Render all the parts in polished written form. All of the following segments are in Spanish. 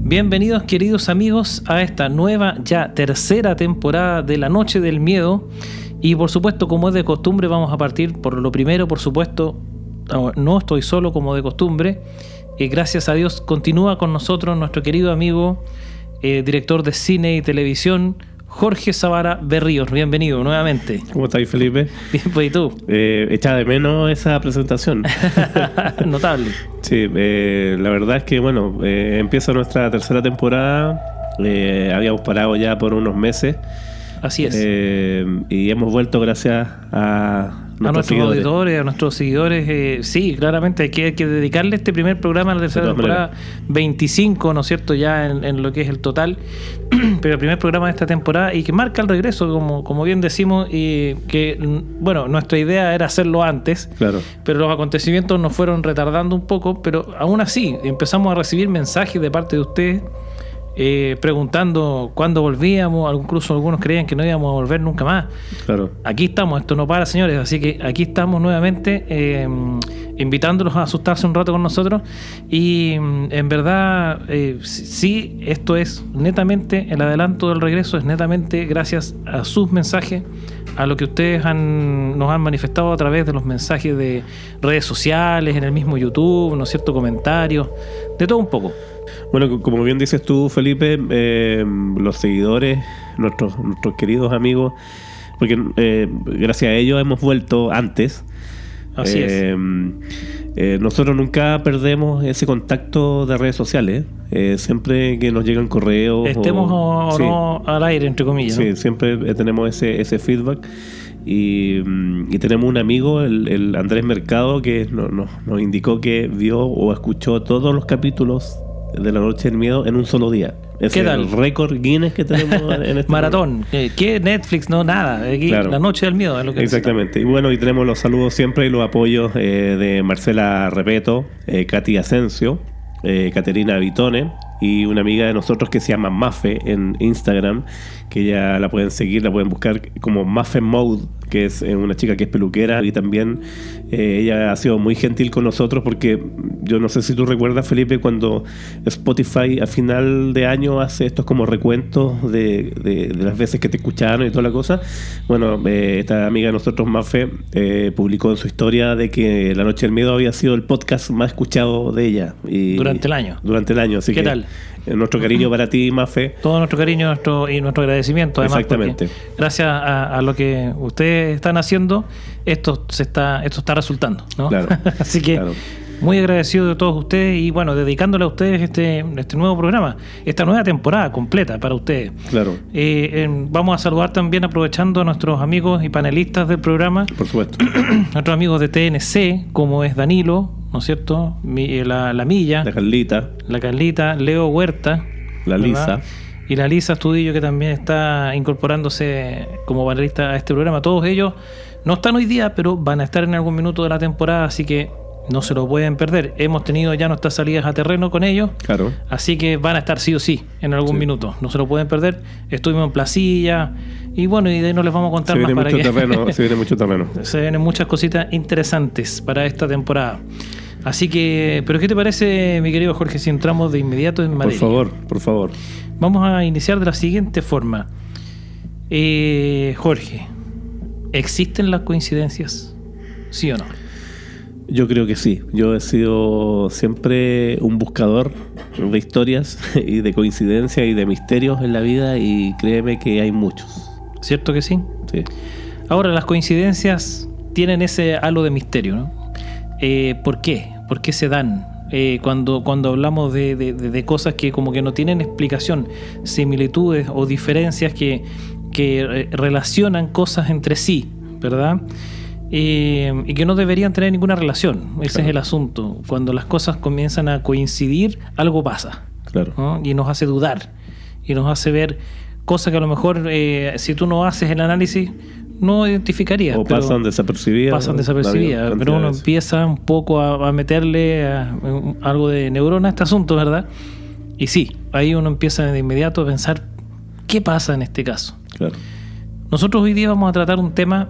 Bienvenidos, queridos amigos, a esta nueva, ya tercera temporada de La Noche del Miedo. Y por supuesto, como es de costumbre, vamos a partir por lo primero, por supuesto. No estoy solo, como de costumbre. Gracias a Dios continúa con nosotros nuestro querido amigo, director de cine y televisión, Jorge Zavara Berríos. Bienvenido nuevamente. ¿Cómo estás, Felipe? Bien, pues, ¿y tú? Echaba de menos esa presentación. Notable. Sí, la verdad es que, bueno, empieza nuestra tercera temporada. Habíamos parado ya por unos meses. Así es. Y hemos vuelto gracias a nuestros auditores, a nuestros seguidores. Sí, claramente hay que dedicarle este primer programa a la tercera temporada, 25, ¿no es cierto? Ya en lo que es el total, pero el primer programa de esta temporada y que marca el regreso, como bien decimos, y que, bueno, nuestra idea era hacerlo antes, claro, pero los acontecimientos nos fueron retardando un poco, pero aún así empezamos a recibir mensajes de parte de ustedes, preguntando cuándo volvíamos. Incluso algunos creían que no íbamos a volver nunca más. Claro. Aquí estamos, esto no para, señores, así que aquí estamos nuevamente, invitándolos a asustarse un rato con nosotros. Y en verdad, sí, esto es netamente, el adelanto del regreso es netamente gracias a sus mensajes, a lo que ustedes nos han manifestado a través de los mensajes de redes sociales, en el mismo YouTube, ¿no es cierto?, comentarios, de todo un poco. Bueno, como bien dices tú, Felipe, los seguidores, nuestros queridos amigos, porque gracias a ellos hemos vuelto antes. Así es. Nosotros nunca perdemos ese contacto de redes sociales. Siempre que nos llegan correos, estemos o no al aire, entre comillas, sí, ¿no? Siempre tenemos ese feedback. Y tenemos un amigo, el Andrés Mercado, que nos indicó que vio o escuchó todos los capítulos de La Noche del Miedo en un solo día. Es el récord Guinness que tenemos en este maratón. ¿Qué Netflix? No, nada. Aquí, claro. La Noche del Miedo es lo que exactamente. Y bueno, y tenemos los saludos siempre y los apoyos de Marcela Repeto, Katy Asensio, Caterina Vitone y una amiga de nosotros que se llama Mafe en Instagram, que ya la pueden seguir, la pueden buscar como Mafe Mode, que es una chica que es peluquera. Y también ella ha sido muy gentil con nosotros, porque yo no sé si tú recuerdas, Felipe, cuando Spotify a final de año hace estos como recuentos de las veces que te escucharon y toda la cosa. Bueno, esta amiga de nosotros, Mafe, publicó en su historia de que La Noche del Miedo había sido el podcast más escuchado de ella durante el año. Así ¿Qué que, tal? Nuestro cariño para ti, Mafe. Todo nuestro cariño y nuestro agradecimiento, además. Exactamente. Gracias a lo que ustedes están haciendo, esto está resultando, ¿no? Claro. Así que claro, muy agradecido de todos ustedes y bueno, dedicándole a ustedes este nuevo programa, esta nueva temporada completa para ustedes. Claro. Vamos a saludar también, aprovechando, a nuestros amigos y panelistas del programa. Por supuesto. Nuestros amigos de TNC, como es Danilo, ¿no es cierto? La Milla. La Carlita, Leo Huerta. La Lisa. Y la Lisa Estudillo, que también está incorporándose como panelista a este programa. Todos ellos no están hoy día, pero van a estar en algún minuto de la temporada, así que no se lo pueden perder. Hemos tenido ya nuestras salidas a terreno con ellos. Claro. Así que van a estar sí o sí en algún minuto. No se lo pueden perder. Estuvimos en Placilla. Y bueno, y de ahí no les vamos a contar más para que... Se viene mucho terreno. Se vienen muchas cositas interesantes para esta temporada. Así que, ¿pero qué te parece, mi querido Jorge, si entramos de inmediato en materia? Por favor. Vamos a iniciar de la siguiente forma. Jorge, ¿existen las coincidencias? ¿Sí o no? Yo creo que sí. Yo he sido siempre un buscador de historias y de coincidencias y de misterios en la vida, y créeme que hay muchos. ¿Cierto que sí? Sí. Ahora, las coincidencias tienen ese halo de misterio, ¿no? ¿Por qué? ¿Por qué se dan? Cuando hablamos de cosas que como que no tienen explicación, similitudes o diferencias que relacionan cosas entre sí, ¿verdad? Y que no deberían tener ninguna relación. Ese claro, es el asunto. Cuando las cosas comienzan a coincidir, algo pasa, claro, ¿no? Y nos hace dudar y nos hace ver cosas que a lo mejor si tú no haces el análisis no identificarías. O pasan desapercibidas. Pero uno empieza un poco a meterle algo de neurona a este asunto, ¿verdad? Y sí, ahí uno empieza de inmediato a pensar, ¿qué pasa en este caso? Claro. Nosotros hoy día vamos a tratar un tema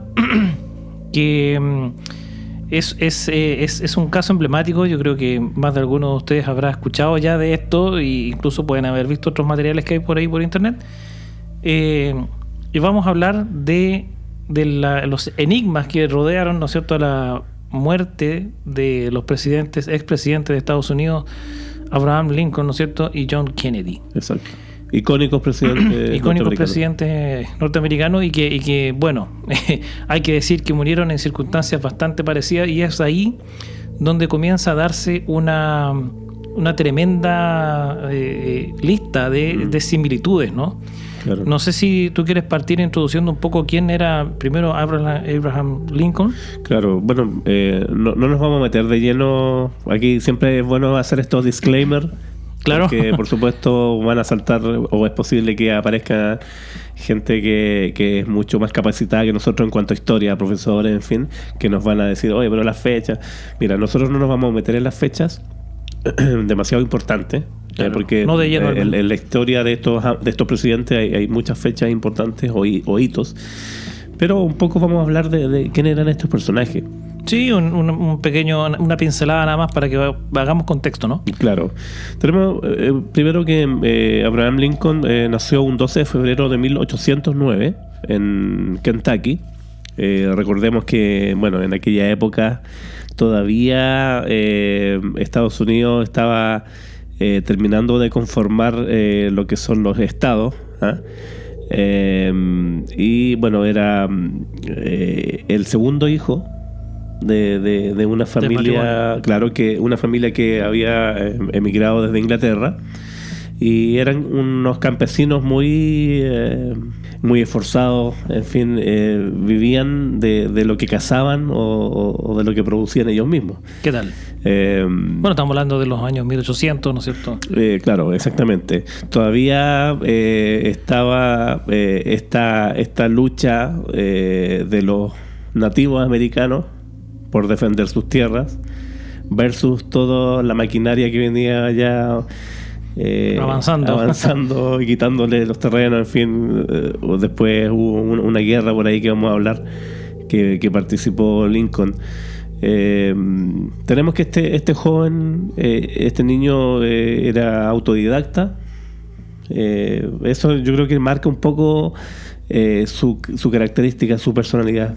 que Es un caso emblemático. Yo creo que más de alguno de ustedes habrá escuchado ya de esto, e incluso pueden haber visto otros materiales que hay por ahí por internet. Y vamos a hablar de los enigmas que rodearon, ¿no es cierto?, a la muerte de los expresidentes de Estados Unidos, Abraham Lincoln, ¿no es cierto?, y John Kennedy. Exacto. Icónicos presidentes norteamericanos y que bueno, hay que decir que murieron en circunstancias bastante parecidas, y es ahí donde comienza a darse una tremenda lista de similitudes, ¿no? Claro. No sé si tú quieres partir introduciendo un poco quién era primero Abraham Lincoln. Claro, bueno, no nos vamos a meter de lleno. Aquí siempre es bueno hacer estos disclaimers. Claro. Porque por supuesto van a saltar, o es posible que aparezca gente que es mucho más capacitada que nosotros en cuanto a historia, profesores, en fin, que nos van a decir, oye, pero las fechas. Mira, nosotros no nos vamos a meter en las fechas, demasiado importante. Claro, porque no de lleno, en la historia de estos presidentes hay muchas fechas importantes o hitos, pero un poco vamos a hablar de quién eran estos personajes. Sí, un pequeño, una pincelada nada más para que hagamos contexto, ¿no? Claro. Tenemos primero que Abraham Lincoln nació un 12 de febrero de 1809 en Kentucky. Recordemos que, bueno, en aquella época todavía Estados Unidos estaba terminando de conformar lo que son los estados, ¿ah? Y bueno, era el segundo hijo de una familia, claro, que una familia que había emigrado desde Inglaterra, y eran unos campesinos muy esforzados, en fin, vivían de lo que cazaban o de lo que producían ellos mismos. ¿Qué tal? Bueno, estamos hablando de los años 1800, ¿no es cierto? Claro, exactamente. Todavía estaba esta lucha de los nativos americanos por defender sus tierras versus toda la maquinaria que venía ya avanzando y quitándole los terrenos, en fin. Después hubo una guerra por ahí que vamos a hablar que participó Lincoln. Tenemos que este joven, este niño era autodidacta. Eso yo creo que marca un poco su característica, su personalidad,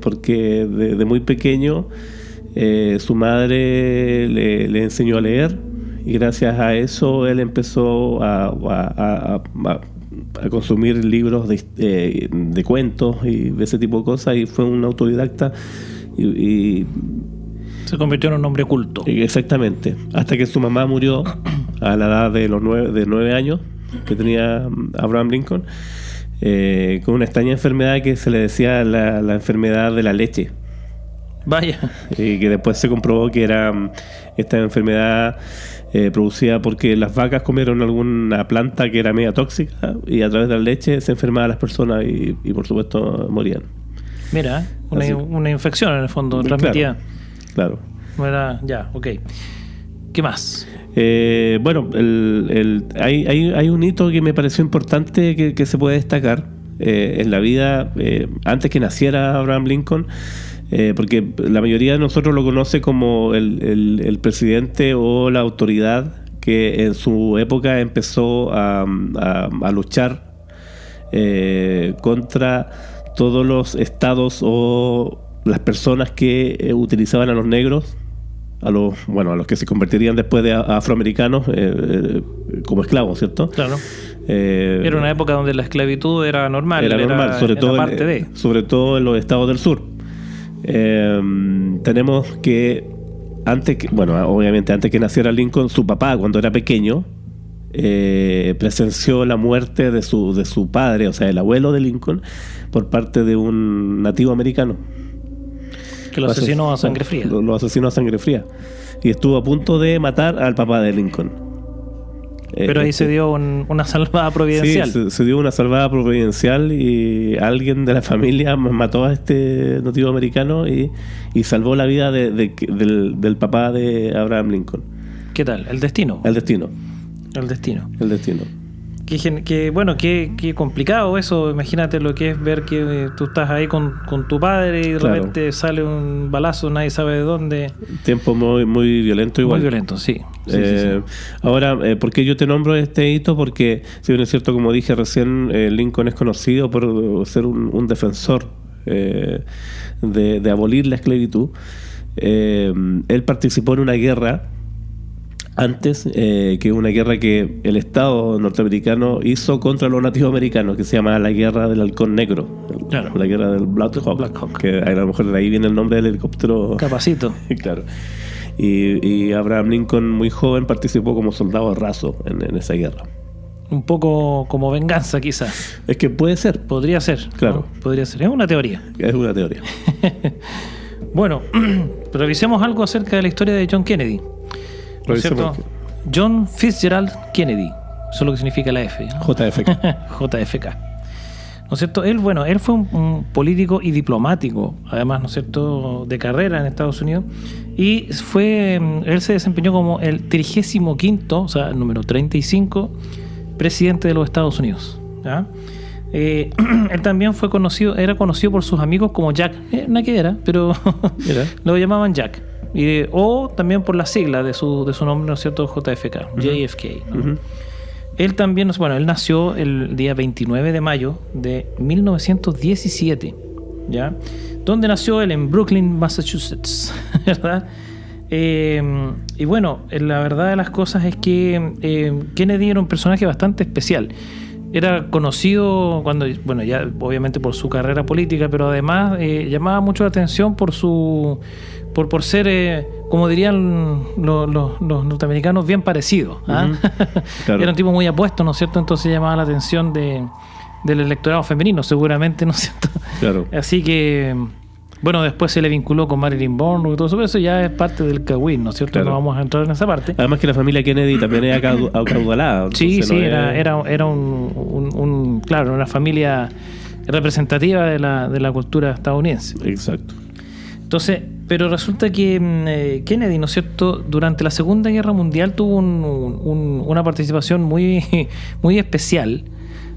porque de muy pequeño su madre le enseñó a leer, y gracias a eso él empezó a consumir libros de cuentos y de ese tipo de cosas, y fue un autodidacta y se convirtió en un hombre culto. Exactamente, hasta que su mamá murió a la edad de 9 años que tenía Abraham Lincoln, con una extraña enfermedad que se le decía la enfermedad de la leche. Vaya. Y que después se comprobó que era esta enfermedad producida porque las vacas comieron alguna planta que era media tóxica, y a través de la leche se enfermaban las personas y por supuesto morían. Mira, una infección en el fondo transmitida. Claro. Era, ya, ok. ¿Qué más? Bueno, hay un hito que me pareció importante que se puede destacar en la vida antes que naciera Abraham Lincoln, porque la mayoría de nosotros lo conoce como el presidente o la autoridad que en su época empezó a luchar contra todos los estados o las personas que utilizaban a los negros, a los que se convertirían después de afroamericanos como esclavos, ¿cierto? Claro. Era una época donde la esclavitud era normal. Sobre todo en los estados del sur. Tenemos que obviamente antes que naciera Lincoln, su papá, cuando era pequeño, presenció la muerte de su padre, o sea, el abuelo de Lincoln, por parte de un nativo americano que lo asesinó a sangre fría. Lo asesinó a sangre fría, y estuvo a punto de matar al papá de Lincoln. Pero ahí se dio una salvada providencial. Sí, se dio una salvada providencial, y alguien de la familia mató a este nativo americano y salvó la vida del papá de Abraham Lincoln. ¿Qué tal? El destino. El destino. bueno, qué complicado eso. Imagínate lo que es ver que tú estás ahí con tu padre y de repente sale un balazo, nadie sabe de dónde. Tiempo muy, muy violento igual. Muy violento, sí. Ahora, ¿por qué yo te nombro este hito? Porque, si bien es cierto, como dije recién, Lincoln es conocido por ser un defensor de abolir la esclavitud. Él participó en una guerra antes, que una guerra que el Estado norteamericano hizo contra los nativos americanos, que se llama la Guerra del Halcón Negro. Claro. La Guerra del Black Hawk. Que a lo mejor de ahí viene el nombre del helicóptero. Capacito. Claro. Y Abraham Lincoln, muy joven, participó como soldado raso en esa guerra. Un poco como venganza, quizás. Es que puede ser. Podría ser. Claro. ¿No? Podría ser. Es una teoría. Es una teoría. Bueno, revisemos algo acerca de la historia de John Kennedy. ¿No es cierto? John Fitzgerald Kennedy. Eso es lo que significa la F, ¿no? JFK. JFK. ¿No es cierto? Él fue un político y diplomático, además, ¿no es cierto?, de carrera en Estados Unidos. Y él se desempeñó como el 35º, o sea, el número 35, presidente de los Estados Unidos. ¿Ya? Él también era conocido por sus amigos como Jack. No que era, pero lo llamaban Jack. O también por la sigla de su nombre, ¿no es cierto?, JFK, JFK, ¿no? Él también, bueno, él nació el día 29 de mayo de 1917, ¿ya? Donde nació él en Brooklyn, Massachusetts, ¿verdad? Y bueno, la verdad de las cosas es que Kennedy era un personaje bastante especial. Era conocido bueno, ya obviamente por su carrera política, pero además llamaba mucho la atención por ser, como dirían los norteamericanos, bien parecido. ¿Ah? Claro. Era un tipo muy apuesto, ¿no es cierto? Entonces llamaba la atención del electorado femenino, seguramente, ¿no es cierto? Claro. Así que, bueno, después se le vinculó con Marilyn Monroe y todo eso, pero eso ya es parte del cagüín, ¿no es cierto? Claro. No vamos a entrar en esa parte. Además que la familia Kennedy también era acaudalada. Sí, era claro, una familia representativa de la cultura estadounidense. Exacto. Entonces, pero resulta que Kennedy, ¿no es cierto?, durante la Segunda Guerra Mundial tuvo una participación muy, muy especial,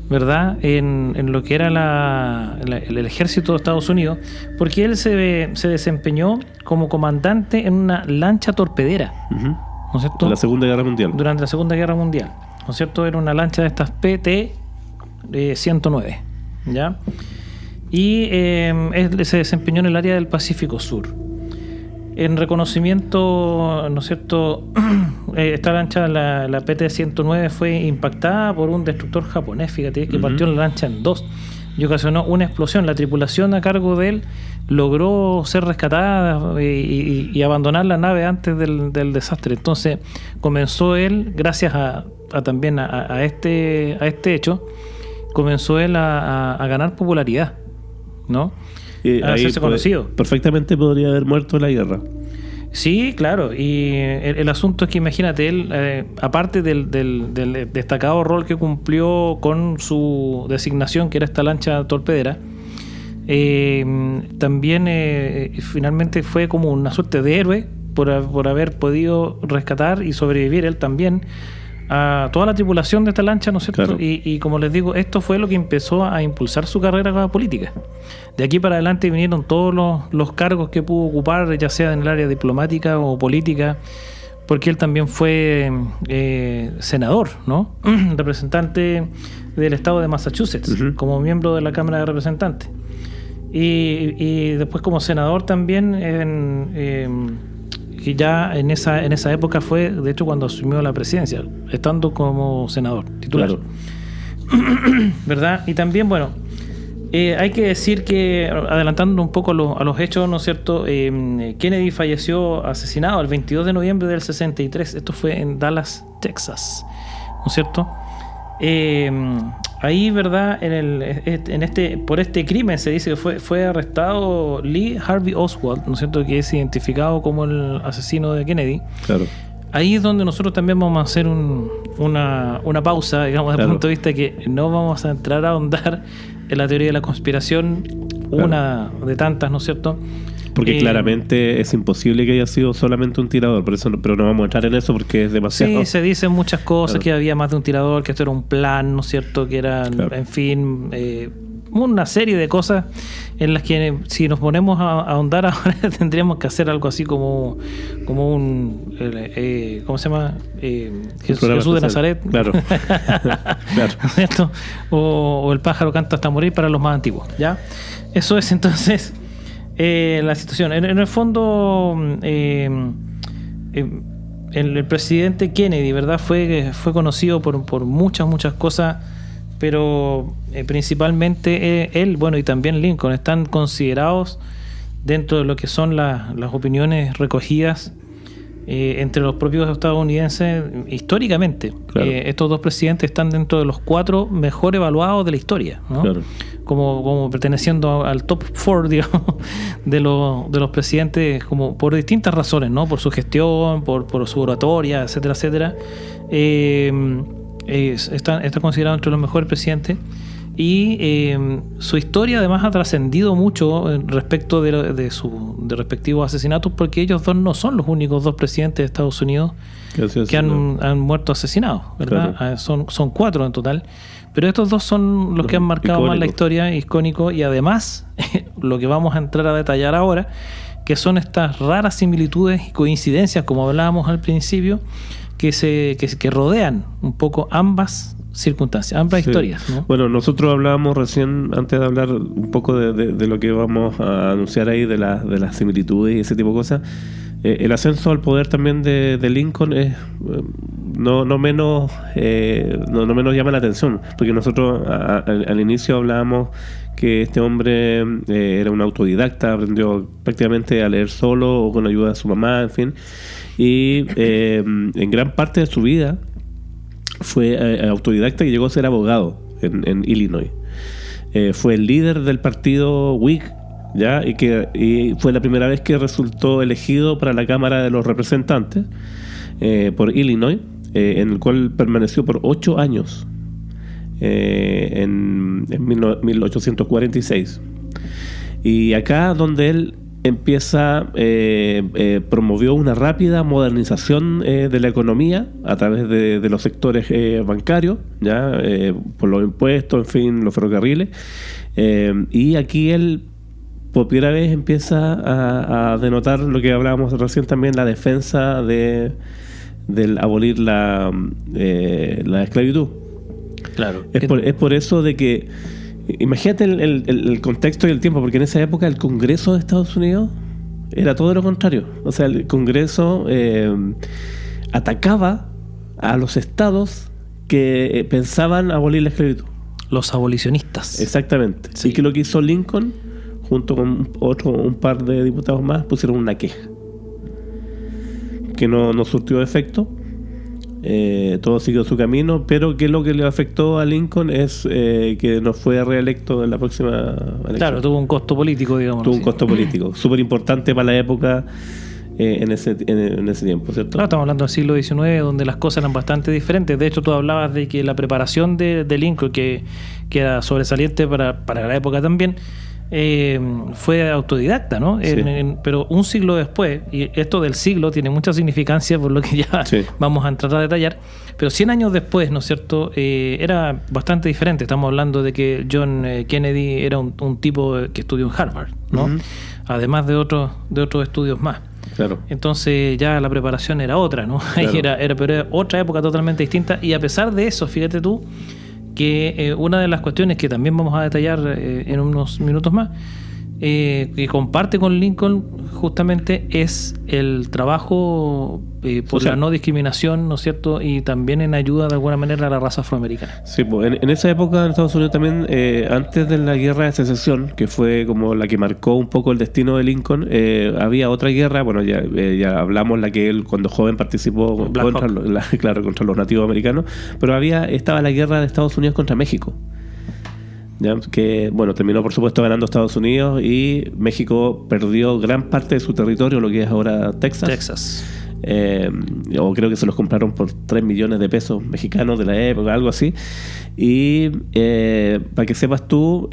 ¿verdad?, en lo que era el ejército de Estados Unidos, porque él se desempeñó como comandante en una lancha torpedera, ¿no es cierto? En la Segunda Guerra Mundial. Durante la Segunda Guerra Mundial, ¿no es cierto? Era una lancha de estas PT-109, ¿ya? Y él se desempeñó en el área del Pacífico Sur. En reconocimiento, ¿no es cierto?, esta lancha, la PT-109, fue impactada por un destructor japonés, fíjate, que partió la lancha en dos y ocasionó una explosión. La tripulación a cargo de él logró ser rescatada y abandonar la nave antes del desastre. Entonces comenzó él, gracias también a este hecho, comenzó él a ganar popularidad, ¿no? A hacerse conocido. Perfectamente podría haber muerto en la guerra. Sí, claro. Y el asunto es que, imagínate, él, aparte del destacado rol que cumplió con su designación, que era esta lancha torpedera, también finalmente fue como una suerte de héroe por haber podido rescatar y sobrevivir él también a toda la tripulación de esta lancha, ¿no es cierto? Claro. Y como les digo, esto fue lo que empezó a impulsar su carrera política. De aquí para adelante vinieron todos los cargos que pudo ocupar, ya sea en el área diplomática o política, porque él también fue senador, ¿no? Representante del estado de Massachusetts, como miembro de la Cámara de Representantes. Y después como senador también que ya en esa época fue, de hecho, cuando asumió la presidencia, estando como senador titular. Claro. ¿Verdad? Y también, bueno, hay que decir que, adelantando un poco a los hechos, ¿no es cierto?, Kennedy falleció asesinado el 22 de noviembre del 63. Esto fue en Dallas, Texas, ¿no es cierto? Ahí, ¿verdad?, por este crimen se dice que fue arrestado Lee Harvey Oswald, ¿no es cierto?, que es identificado como el asesino de Kennedy. Claro. Ahí es donde nosotros también vamos a hacer una pausa, digamos, desde el punto de vista que no vamos a entrar a ahondar en la teoría de la conspiración, una de tantas, ¿no es cierto?, Porque claramente es imposible que haya sido solamente un tirador, por eso, pero no vamos a entrar en eso porque es demasiado. Sí, se dicen muchas cosas, Claro. que había más de un tirador, que esto era un plan, ¿no es cierto? Que eran, Claro. en fin, una serie de cosas en las que si nos ponemos a ahondar ahora tendríamos que hacer algo así como un ¿cómo se llama? Jesús de Nazaret. Claro. Claro. ¿Cierto? O el pájaro canta hasta morir para los más antiguos, ¿ya? Eso es entonces la situación. En el fondo el presidente Kennedy, ¿verdad? Fue conocido por muchas cosas, pero principalmente él, bueno, y también Lincoln, están considerados dentro de lo que son las opiniones recogidas entre los propios estadounidenses históricamente. Claro. Estos dos presidentes están dentro de los 4 mejor evaluados de la historia, ¿no? Claro. Como perteneciendo al top 4, digamos, de los presidentes, como por distintas razones, ¿no? Por su gestión, por su oratoria, etcétera, etcétera. Está considerado entre los mejores presidentes. Y su historia además ha trascendido mucho respecto de sus respectivos asesinatos, porque ellos dos no son los únicos 2 presidentes de Estados Unidos que han muerto asesinados, ¿verdad? Claro. Son 4 en total, pero estos 2 son los que han marcado más la historia, icónico, y además lo que vamos a entrar a detallar ahora, que son estas raras similitudes y coincidencias, como hablábamos al principio, que rodean un poco ambas circunstancias, ambas historias, ¿no? Bueno, nosotros hablábamos recién, antes de hablar un poco de lo que vamos a anunciar ahí, de las similitudes y ese tipo de cosas. El ascenso al poder también de Lincoln es no menos llama la atención, porque nosotros al inicio hablábamos que este hombre era un autodidacta, aprendió prácticamente a leer solo o con ayuda de su mamá, en fin, y en gran parte de su vida fue autodidacta y llegó a ser abogado en Illinois. Fue el líder del partido Whig, ¿ya? Y fue la primera vez que resultó elegido para la Cámara de los Representantes por Illinois, en el cual permaneció por 8 años, en 1846. Y acá donde él promovió una rápida modernización de la economía a través de los sectores bancarios, ¿ya? Por los impuestos, en fin, los ferrocarriles. Y aquí él por primera vez empieza a denotar lo que hablábamos recién también, la defensa del abolir la esclavitud. Claro. Es por eso de que imagínate el contexto y el tiempo, porque en esa época el Congreso de Estados Unidos era todo lo contrario. O sea, el Congreso atacaba a los estados que pensaban abolir la esclavitud. Los abolicionistas. Exactamente. Sí. Y que lo que hizo Lincoln, junto con un par de diputados más, pusieron una queja que no surtió efecto. Todo siguió su camino, pero que lo que le afectó a Lincoln es que no fue reelecto en la próxima elección. Claro, tuvo un costo político, digamos. Tuvo un costo político súper importante para la época en ese tiempo, ¿cierto? Claro, estamos hablando del siglo XIX, donde las cosas eran bastante diferentes. De hecho, tú hablabas de que la preparación de Lincoln, que era sobresaliente para la época también, fue autodidacta, ¿no? Sí. Pero un siglo después, y esto del siglo tiene mucha significancia por lo que ya Sí. vamos a entrar a detallar, pero 100 años después, ¿no es cierto?, era bastante diferente. Estamos hablando de que John Kennedy era un tipo que estudió en Harvard, ¿no? Uh-huh. Además de otros estudios más. Claro. Entonces ya la preparación era otra, ¿no? Claro. Pero era otra época totalmente distinta, y a pesar de eso, fíjate tú, que una de las cuestiones que también vamos a detallar en unos minutos más, que comparte con Lincoln justamente es el trabajo por la no discriminación, ¿no es cierto? Y también en ayuda de alguna manera a la raza afroamericana. Sí, pues en esa época en Estados Unidos también, antes de la guerra de secesión, que fue como la que marcó un poco el destino de Lincoln, había otra guerra, bueno, ya hablamos, la que él cuando joven participó contra los nativos americanos, pero estaba la guerra de Estados Unidos contra México, ¿ya? Que bueno, terminó por supuesto ganando Estados Unidos, y México perdió gran parte de su territorio, lo que es ahora Texas. o creo que se los compraron por 3 millones de pesos mexicanos de la época, algo así. Y para que sepas tú,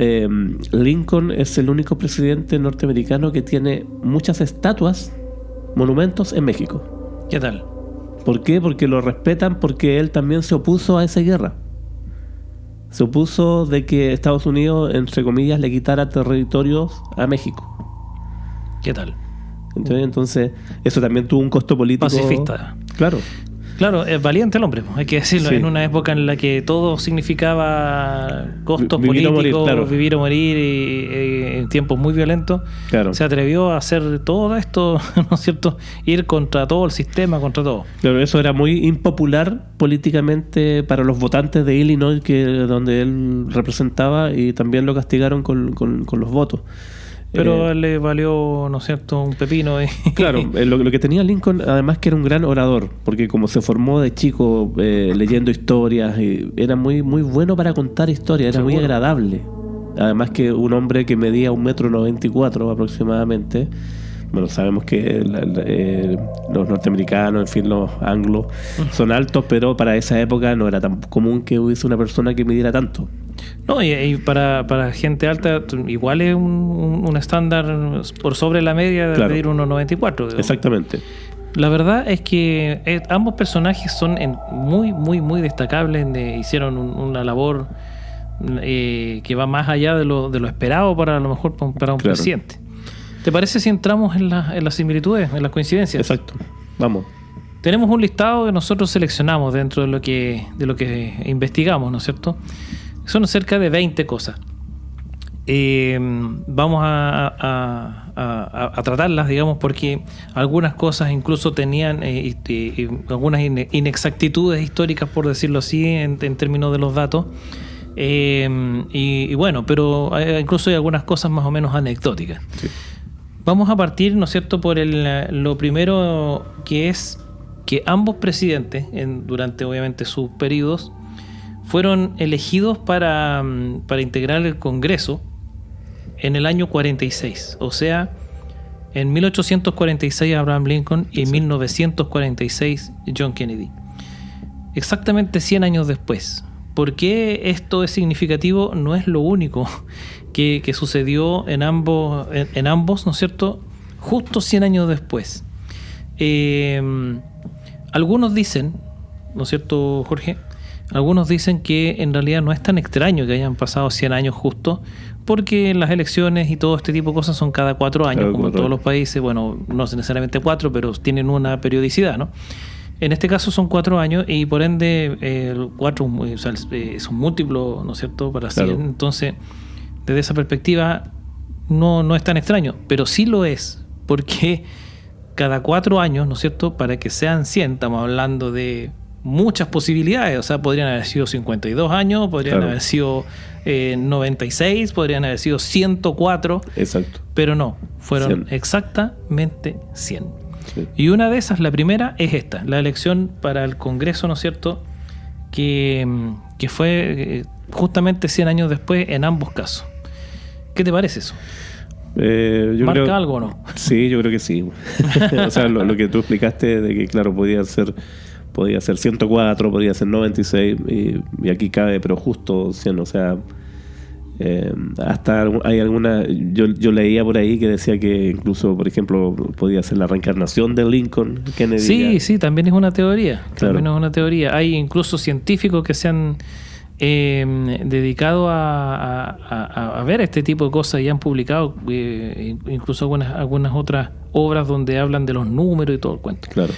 Lincoln es el único presidente norteamericano que tiene muchas estatuas, monumentos en México. ¿Qué tal? ¿Por qué? Porque lo respetan, porque él también se opuso a esa guerra. Se opuso de que Estados Unidos, entre comillas, le quitara territorios a México. ¿Qué tal? ¿Entiendes? Entonces, eso también tuvo un costo político. Pacifista. Claro, es valiente el hombre, hay que decirlo, Sí. en una época en la que todo significaba costos Vivir o políticos, morir, claro. vivir o morir, y en tiempos muy violentos, claro. se atrevió a hacer todo esto, ¿no es cierto? Ir contra todo el sistema, contra todo. Claro, eso era muy impopular políticamente para los votantes de Illinois, donde él representaba, y también lo castigaron con los votos. Pero le valió, ¿no es cierto?, un pepino. Claro, lo que tenía Lincoln, además, que era un gran orador, porque como se formó de chico leyendo historias, era muy, muy bueno para contar historias, era muy agradable. Además que un hombre que medía 1,94 m aproximadamente. Bueno, sabemos que los norteamericanos, en fin, los anglos, son altos, pero para esa época no era tan común que hubiese una persona que midiera tanto. No, y para gente alta igual es un estándar por sobre la media de Claro. medir 1,94. Exactamente. La verdad es que ambos personajes son muy, muy, muy destacables. Hicieron una labor que va más allá de lo esperado para, a lo mejor, para un Claro. presidente. ¿Te parece si entramos en las similitudes, en las coincidencias? Exacto. Vamos. Tenemos un listado que nosotros seleccionamos dentro de lo que investigamos, ¿no es cierto? Son cerca de 20 cosas. Vamos a tratarlas, digamos, porque algunas cosas incluso tenían algunas inexactitudes históricas, por decirlo así, en términos de los datos. Y bueno, pero incluso hay algunas cosas más o menos anecdóticas. Sí. Vamos a partir, ¿no es cierto?, por lo primero, que es que ambos presidentes, durante obviamente sus periodos, fueron elegidos para integrar el Congreso en el año 46. O sea, en 1846 Abraham Lincoln y en 1946 John Kennedy. Exactamente 100 años después. ¿Por qué esto es significativo? No es lo único que sucedió en ambos, ¿no es cierto?, justo 100 años después. Algunos dicen, ¿no es cierto, Jorge? Algunos dicen que en realidad no es tan extraño que hayan pasado 100 años justo, porque las elecciones y todo este tipo de cosas son cada 4 años, Claro, como en todos los países. Bueno, no necesariamente 4, pero tienen una periodicidad, ¿no? En este caso son 4 años y por ende el 4 es un múltiplo, ¿no es cierto?, para 100. Claro. Entonces, desde esa perspectiva no es tan extraño, pero sí lo es, porque cada 4 años, ¿no es cierto?, para que sean 100, estamos hablando de muchas posibilidades. O sea, podrían haber sido 52 años, podrían Claro. haber sido 96, podrían haber sido 104, Exacto. pero no, fueron 100. exactamente 100. Sí. Y una de esas, la primera, es esta, la elección para el Congreso, ¿no es cierto?, que fue justamente 100 años después en ambos casos. ¿Qué te parece eso? Yo ¿Marca creo, algo o no? Sí, yo creo que sí. O sea, lo que tú explicaste de que, claro, podía ser 104, podía ser 96, y aquí cabe, pero justo 100. O sea, hasta hay alguna. Yo leía por ahí que decía que incluso, por ejemplo, podía ser la reencarnación de Lincoln Kennedy. Sí, también es una teoría. Claro. También es una teoría. Hay incluso científicos que se han dedicado a ver este tipo de cosas y han publicado incluso algunas otras obras donde hablan de los números y todo el cuento. Claro.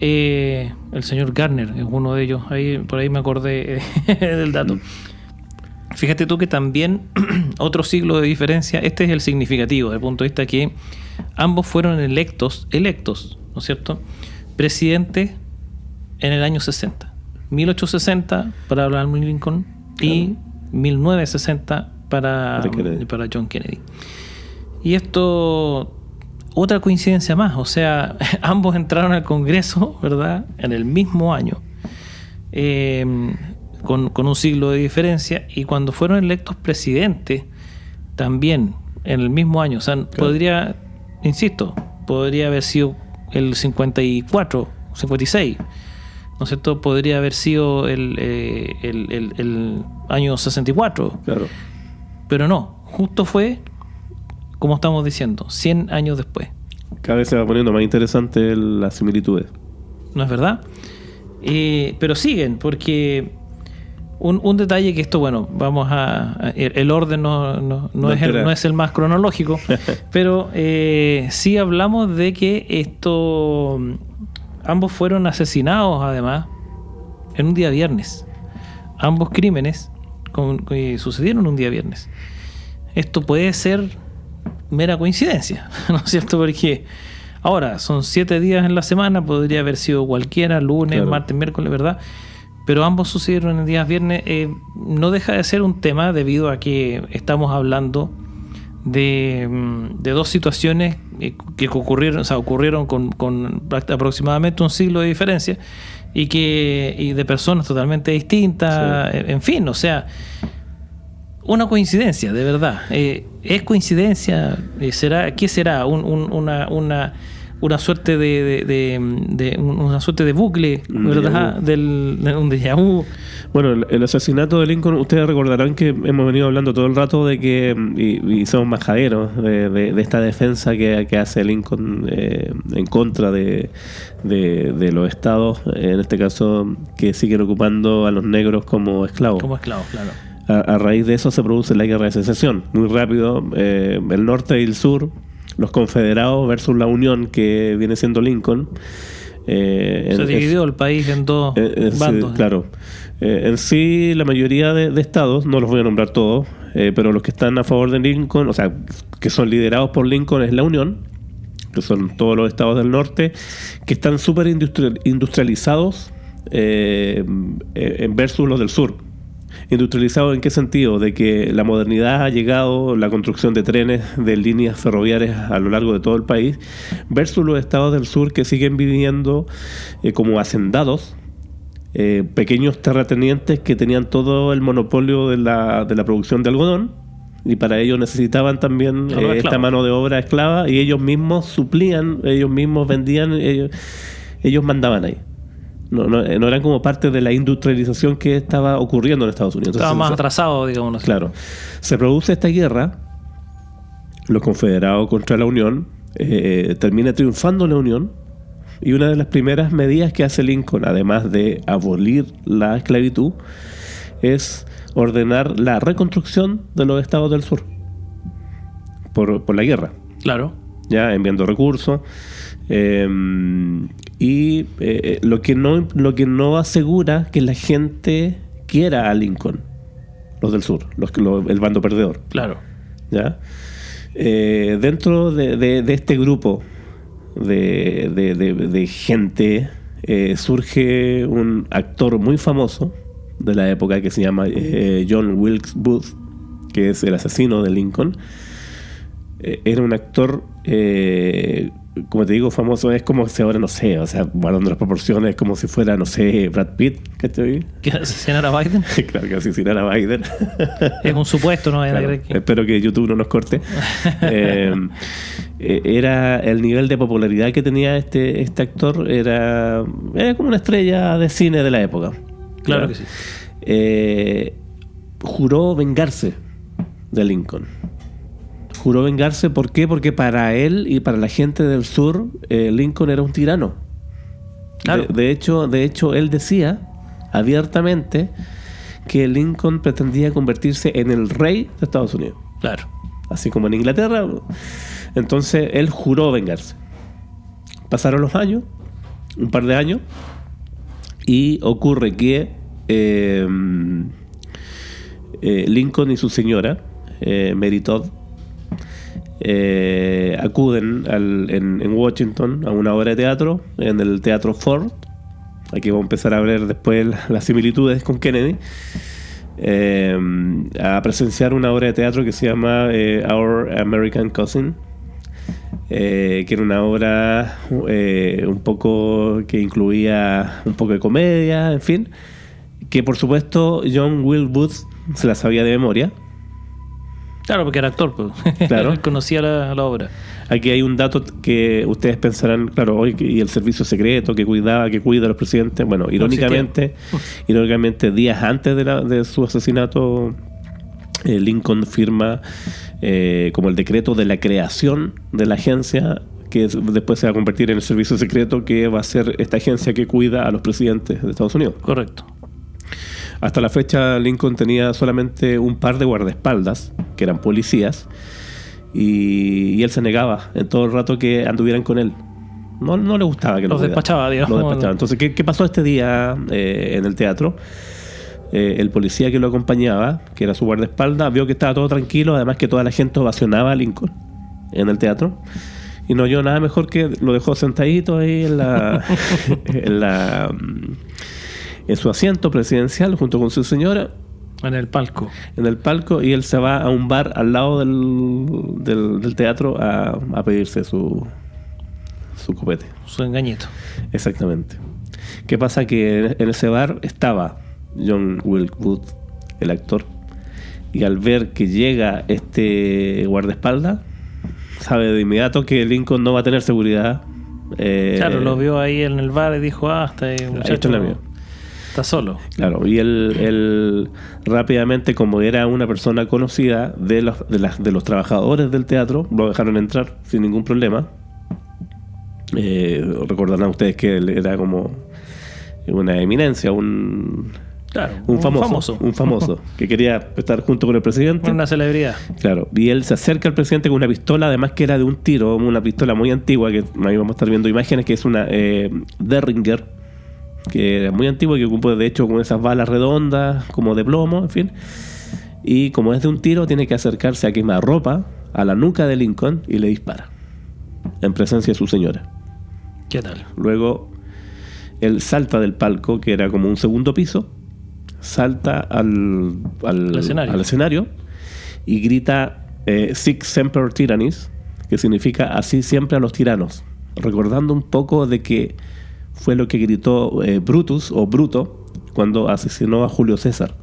El señor Gardner es uno de ellos. Por ahí me acordé del dato. Fíjate tú que también otro siglo de diferencia. Este es el significativo, desde el punto de vista que ambos fueron electos, ¿no es cierto?, presidentes en el año 60. 1860 para Abraham Lincoln y 1960 para John Kennedy. Y esto, otra coincidencia más, o sea, ambos entraron al Congreso, ¿verdad?, en el mismo año, con un siglo de diferencia, y cuando fueron electos presidentes también en el mismo año. O sea, podría haber sido el 54, 56. ¿No es cierto? Podría haber sido el año 64. Claro. Pero no, justo fue, como estamos diciendo, 100 años después. Cada vez se va poniendo más interesante las similitudes. ¿No es verdad? Pero siguen, porque un detalle que esto, bueno, vamos a... El orden no es el más cronológico, pero sí hablamos de que ambos fueron asesinados, además, en un día viernes. Ambos crímenes sucedieron un día viernes. Esto puede ser mera coincidencia, ¿no es cierto? Porque ahora son 7 días en la semana, podría haber sido cualquiera, lunes, claro, martes, miércoles, ¿verdad? Pero ambos sucedieron en días viernes. No deja de ser un tema debido a que estamos hablando de 2 situaciones que ocurrieron con aproximadamente un siglo de diferencia y de personas totalmente distintas, sí. En fin, o sea, una coincidencia, de verdad. ¿Es coincidencia? ¿Qué será? Una suerte una suerte de bucle, ¿verdad? Un déjà vu. Bueno, el asesinato de Lincoln, ustedes recordarán que hemos venido hablando todo el rato de que, y somos majaderos de esta defensa que hace Lincoln en contra de los estados, en este caso, que siguen ocupando a los negros como esclavos. Como esclavos, claro. A raíz de eso se produce la guerra de secesión. Muy rápido, el norte y el sur, los confederados versus la unión que viene siendo Lincoln. Se dividió el país en 2 bandos. Sí, claro. En sí, la mayoría de estados, no los voy a nombrar todos, pero los que están a favor de Lincoln, o sea, que son liderados por Lincoln, es la unión, que son todos los estados del norte, que están súper industrializados versus los del sur. ¿Industrializado en qué sentido? De que la modernidad ha llegado, la construcción de trenes, de líneas ferroviarias a lo largo de todo el país, versus los estados del sur que siguen viviendo como hacendados, pequeños terratenientes que tenían todo el monopolio de la producción de algodón, y para ello necesitaban también esta mano de obra esclava, y ellos mismos suplían, ellos mismos vendían, ellos mandaban ahí. No eran como parte de la industrialización que estaba ocurriendo en Estados Unidos. Estaba más atrasado, digamos. Claro. Se produce esta guerra, los confederados contra la Unión, termina triunfando la Unión, y una de las primeras medidas que hace Lincoln, además de abolir la esclavitud, es ordenar la reconstrucción de los estados del sur por la guerra. Claro. Ya enviando recursos. Y lo que no asegura que la gente quiera a Lincoln, los del sur, el bando perdedor. Claro. ¿Ya? Dentro de este grupo de gente surge un actor muy famoso de la época que se llama John Wilkes Booth, que es el asesino de Lincoln. Era un actor, como te digo, famoso. Es como si ahora, no sé, o sea, guardando las proporciones, como si fuera, no sé, Brad Pitt, ¿cachai? ¿Que asesinara a Biden? Claro, que asesinara a Biden. Es un supuesto, ¿no? Claro, espero que YouTube no nos corte. Era el nivel de popularidad que tenía este actor, era como una estrella de cine de la época. Claro que sí. Juró vengarse de Lincoln. Juró vengarse, ¿por qué? Porque para él y para la gente del sur, Lincoln era un tirano. Claro. De hecho, él decía abiertamente que Lincoln pretendía convertirse en el rey de Estados Unidos. Claro. Así como en Inglaterra. Entonces, él juró vengarse. Pasaron los años, un par de años, y ocurre que Lincoln y su señora, Mary Todd, acuden en Washington a una obra de teatro en el Teatro Ford. Aquí vamos a empezar a ver después las similitudes con Kennedy, a presenciar una obra de teatro que se llama Our American Cousin, que era una obra un poco que incluía un poco de comedia, en fin, que por supuesto John Wilkes Booth se la sabía de memoria. Claro, porque era actor, pues. Claro. Él conocía la obra. Aquí hay un dato que ustedes pensarán, claro, hoy y el servicio secreto que cuida a los presidentes. Bueno, irónicamente, días antes de su asesinato, Lincoln firma como el decreto de la creación de la agencia que después se va a convertir en el servicio secreto, que va a ser esta agencia que cuida a los presidentes de Estados Unidos. Correcto. Hasta la fecha Lincoln tenía solamente un par de guardaespaldas, que eran policías, y él se negaba en todo el rato que anduvieran con él. No le gustaba que los despachaba, digamos. Los despachaba. Entonces, ¿qué pasó este día en el teatro? El policía que lo acompañaba, que era su guardaespaldas, vio que estaba todo tranquilo, además que toda la gente ovacionaba a Lincoln en el teatro, y no oyó nada mejor que lo dejó sentadito ahí en su asiento presidencial junto con su señora. En el palco. Y él se va a un bar al lado del teatro a pedirse su copete. Su engañito. Exactamente. ¿Qué pasa? Que en ese bar estaba John Wilkes, el actor, y al ver que llega este guardaespaldas, sabe de inmediato que Lincoln no va a tener seguridad. Claro, lo vio ahí en el bar y dijo, hasta ahí, muchacho, está solo. Claro, y él rápidamente, como era una persona conocida de los trabajadores del teatro, lo dejaron entrar sin ningún problema. Recordarán ustedes que él era como una eminencia, un famoso que quería estar junto con el presidente. Una celebridad. Claro, y él se acerca al presidente con una pistola, además que era de un tiro, una pistola muy antigua, que ahí vamos a estar viendo imágenes, que es una Derringer, que era muy antigua, que ocupó de hecho con esas balas redondas, como de plomo, en fin. Y como es de un tiro, tiene que acercarse a quemarropa a la nuca de Lincoln y le dispara, en presencia de su señora. ¿Qué tal? Luego, él salta del palco, que era como un segundo piso, salta al escenario y grita Sic Semper Tyrannis, que significa así siempre a los tiranos, recordando un poco de que fue lo que gritó Brutus o Bruto cuando asesinó a Julio César.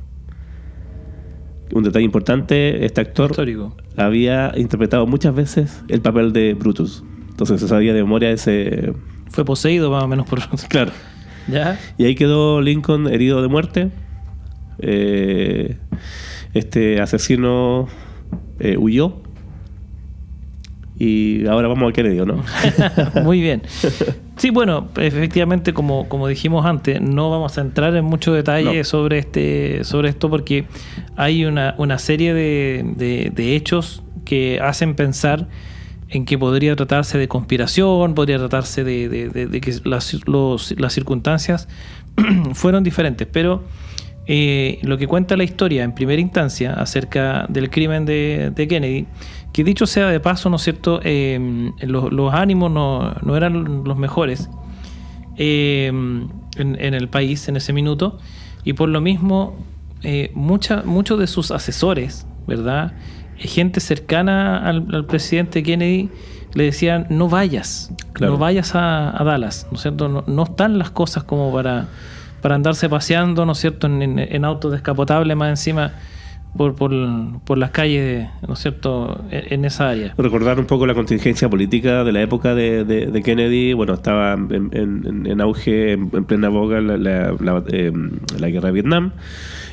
Un detalle importante, este actor histórico había interpretado muchas veces el papel de Brutus, entonces se sabía de memoria ese... Fue poseído más o menos por... Claro. ¿Ya? Y ahí quedó Lincoln herido de muerte. Este asesino huyó. Y ahora vamos a Kennedy, ¿no? Muy bien. Sí, bueno, efectivamente, como dijimos antes, no vamos a entrar en mucho detalle sobre esto, porque hay una serie de hechos que hacen pensar en que podría tratarse de conspiración, podría tratarse de que las circunstancias fueron diferentes, pero lo que cuenta la historia en primera instancia acerca del crimen de Kennedy, que dicho sea de paso, ¿no es cierto?, los ánimos no eran los mejores en el país en ese minuto, y por lo mismo muchos de sus asesores, ¿verdad?, gente cercana al presidente Kennedy le decían no vayas a Dallas, ¿no es cierto? No están las cosas como para andarse paseando, ¿no es cierto?, en autos descapotables más encima por las calles, ¿no es cierto?, en esa área. Recordar un poco la contingencia política de la época de Kennedy. Bueno, estaba en auge, en plena boga la guerra de Vietnam.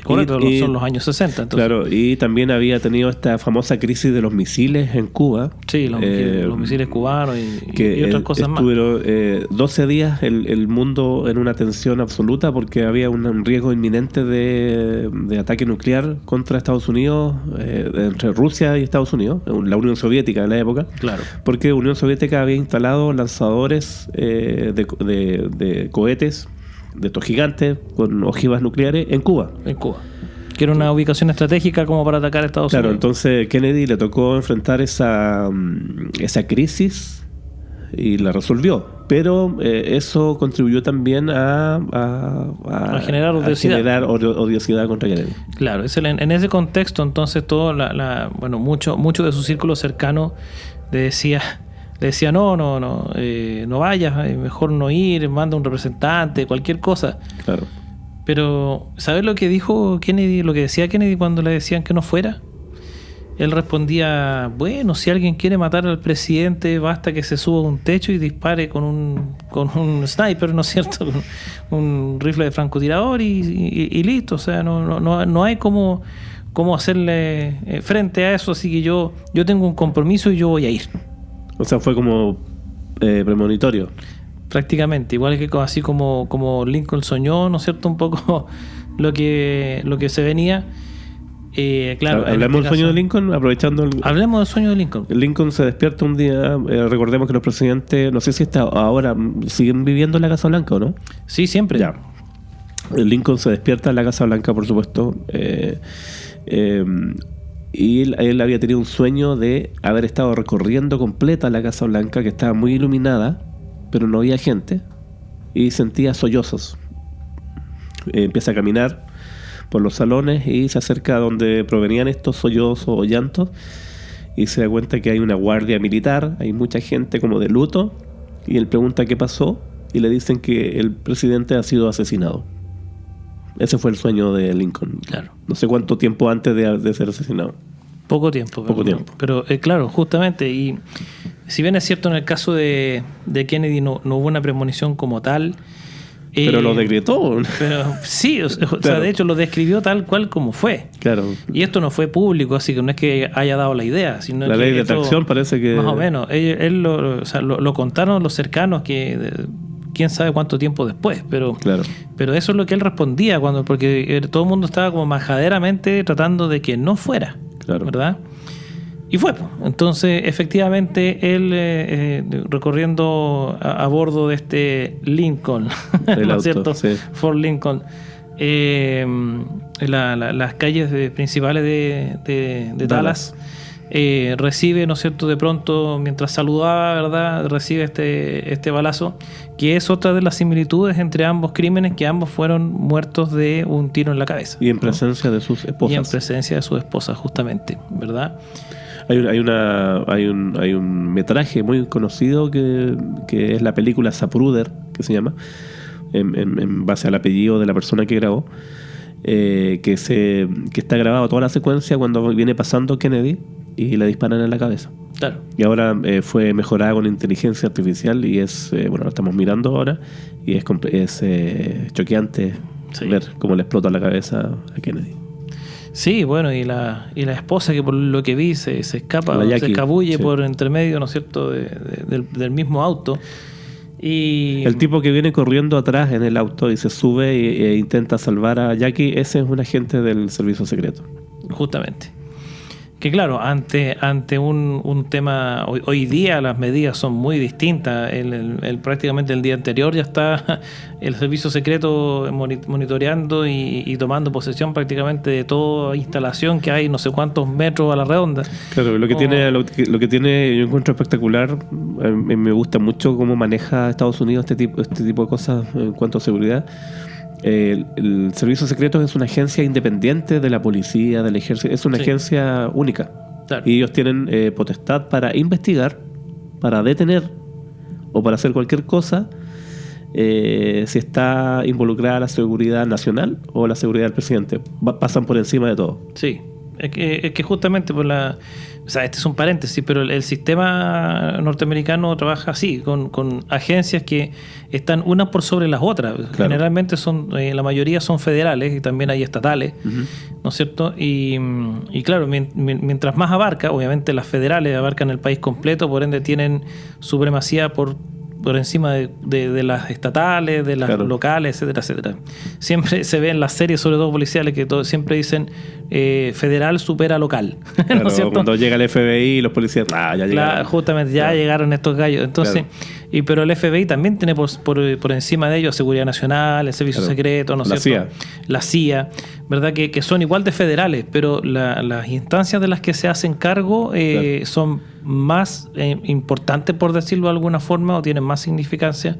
Correcto, son los años 60. Entonces. Claro, y también había tenido esta famosa crisis de los misiles en Cuba. Sí, los misiles cubanos y otras cosas más. Estuvieron 12 días el mundo en una tensión absoluta porque había un riesgo inminente de ataque nuclear contra Estados Unidos, entre Rusia y Estados Unidos, la Unión Soviética de la época. Claro. Porque la Unión Soviética había instalado lanzadores de cohetes, de estos gigantes con ojivas nucleares en Cuba. Que era una ubicación estratégica como para atacar a Estados Unidos. Claro, entonces Kennedy le tocó enfrentar esa crisis y la resolvió. Pero eso contribuyó también a generar odiosidad contra Kennedy. Claro, en ese contexto, entonces, todo mucho de su círculo cercano le decía no vayas, mejor no ir, manda un representante, cualquier cosa. Claro. Pero ¿sabes lo que dijo Kennedy, lo que decía Kennedy cuando le decían que no fuera? él respondía, bueno, si alguien quiere matar al presidente, basta que se suba a un techo y dispare con un sniper, ¿no es cierto? Con un rifle de francotirador y listo. O sea, no hay cómo hacerle frente a eso, así que yo tengo un compromiso y yo voy a ir. O sea, fue como premonitorio. Prácticamente, igual que así como Lincoln soñó, ¿no es cierto? Un poco lo que se venía. Claro, hablemos del sueño de Lincoln, aprovechando hablemos del sueño de Lincoln. Lincoln se despierta un día, recordemos que los presidentes, no sé si ahora siguen viviendo en la Casa Blanca o no. Sí, siempre. Ya. Lincoln se despierta en la Casa Blanca, por supuesto, y él había tenido un sueño de haber estado recorriendo completa la Casa Blanca, que estaba muy iluminada, pero no había gente, y sentía sollozos. Empieza a caminar por los salones y se acerca a donde provenían estos sollozos o llantos y se da cuenta que hay una guardia militar, hay mucha gente como de luto, y él pregunta qué pasó y le dicen que el presidente ha sido asesinado. Ese fue el sueño de Lincoln. Claro. No sé cuánto tiempo antes de ser asesinado. Poco tiempo. Pero claro, justamente, y si bien es cierto en el caso de Kennedy no hubo una premonición como tal, pero lo decretó. Pero sí, o claro. sea, de hecho lo describió tal cual como fue. Claro. Y esto no fue público, así que no es que haya dado la idea, sino la que ley de atracción parece que más o menos. Él lo contaron los cercanos, que quién sabe cuánto tiempo después, pero claro. Pero eso es lo que él respondía porque todo el mundo estaba como majaderamente tratando de que no fuera, claro. ¿verdad? Y fue. Entonces, efectivamente, él recorriendo a bordo de este Lincoln, ¿no es cierto? Sí. Ford Lincoln, las calles principales de Dallas, recibe, ¿no es cierto?, de pronto, mientras saludaba, ¿verdad?, recibe este balazo, que es otra de las similitudes entre ambos crímenes, que ambos fueron muertos de un tiro en la cabeza. Y en presencia de sus esposas. Y en presencia de sus esposas, justamente, ¿verdad? Hay un metraje muy conocido que es la película Zapruder, que se llama, en base al apellido de la persona que grabó, que está grabado toda la secuencia cuando viene pasando Kennedy y le disparan en la cabeza. Claro. Y ahora fue mejorada con inteligencia artificial y lo estamos mirando ahora y es choqueante, sí, ver cómo le explota la cabeza a Kennedy. Sí, bueno, y la esposa, que por lo que vi se escapa, se escabulle, sí, por entre medio, ¿no es cierto?, del mismo auto. Y el tipo que viene corriendo atrás en el auto y se sube e intenta salvar a Jackie, ese es un agente del servicio secreto. Justamente. Que claro, ante un tema, hoy día las medidas son muy distintas. Prácticamente el día anterior ya está el servicio secreto monitoreando y tomando posesión prácticamente de toda instalación que hay, no sé cuántos metros a la redonda. Claro, lo que tiene, yo encuentro espectacular. Me gusta mucho cómo maneja Estados Unidos este tipo de cosas en cuanto a seguridad. El servicio secreto es una agencia independiente de la policía, del ejército, es una sí, agencia única. Claro. Y ellos tienen potestad para investigar, para detener o para hacer cualquier cosa si está involucrada la seguridad nacional o la seguridad del presidente. Pasan por encima de todo. Sí, es que justamente por o sea, este es un paréntesis, pero el sistema norteamericano trabaja así, con agencias que están unas por sobre las otras. Claro. Generalmente la mayoría son federales y también hay estatales, uh-huh, ¿no es cierto? Y claro, mientras más abarca, obviamente las federales abarcan el país completo, por ende tienen supremacía por encima de las estatales, de las claro, locales, etcétera, etcétera. Siempre se ve en las series, sobre todo policiales, que siempre dicen federal supera local. Claro, ¿no es cierto? Cuando llega el FBI y los policías, ya llegaron. Claro, justamente, ya llegaron estos gallos. Entonces, claro, pero el FBI también tiene por encima de ellos Seguridad Nacional, el Servicio claro, Secreto, ¿no es cierto? La CIA, ¿verdad? Que son igual de federales, pero las instancias de las que se hacen cargo claro, son más importantes, por decirlo de alguna forma, o tienen más significancia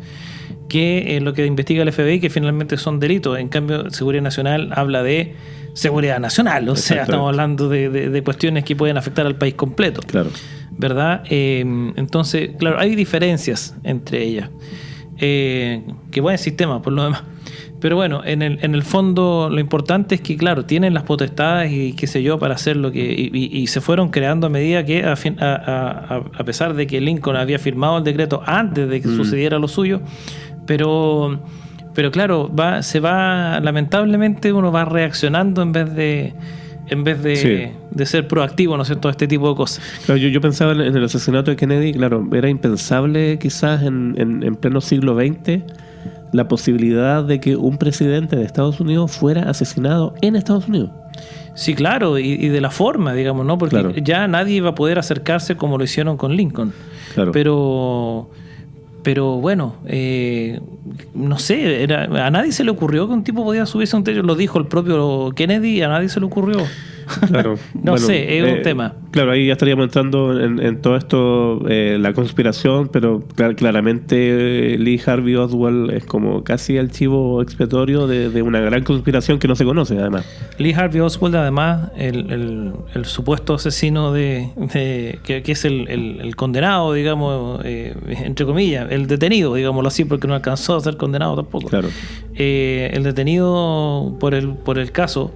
que lo que investiga el FBI, que finalmente son delitos. En cambio, Seguridad Nacional habla de seguridad nacional, o sea, estamos hablando de cuestiones que pueden afectar al país completo, claro, ¿verdad? Entonces, claro, hay diferencias entre ellas. Qué buen sistema, por lo demás. Pero bueno, en el fondo lo importante es que, claro, tienen las potestades y qué sé yo para hacer lo que... Y se fueron creando a medida que, a pesar de que Lincoln había firmado el decreto antes de que sucediera lo suyo, pero claro, lamentablemente uno va reaccionando en vez de ser proactivo, ¿no es cierto?, a este tipo de cosas. Claro, yo pensaba en el asesinato de Kennedy. Claro, era impensable quizás en pleno siglo XX la posibilidad de que un presidente de Estados Unidos fuera asesinado en Estados Unidos. Sí, claro, y de la forma, digamos, ¿no? Porque claro, ya nadie iba a poder acercarse como lo hicieron con Lincoln. Claro. Pero bueno, no sé, a nadie se le ocurrió que un tipo podía subirse a un techo. Lo dijo el propio Kennedy, a nadie se le ocurrió. Claro. No sé, es un tema. Claro, ahí ya estaríamos entrando en todo esto, la conspiración, pero claramente Lee Harvey Oswald es como casi el chivo expiatorio de una gran conspiración que no se conoce, además. Lee Harvey Oswald, además, el supuesto asesino que es el condenado, digamos, entre comillas, el detenido, digámoslo así, porque no alcanzó a ser condenado tampoco. Claro. El detenido por el caso,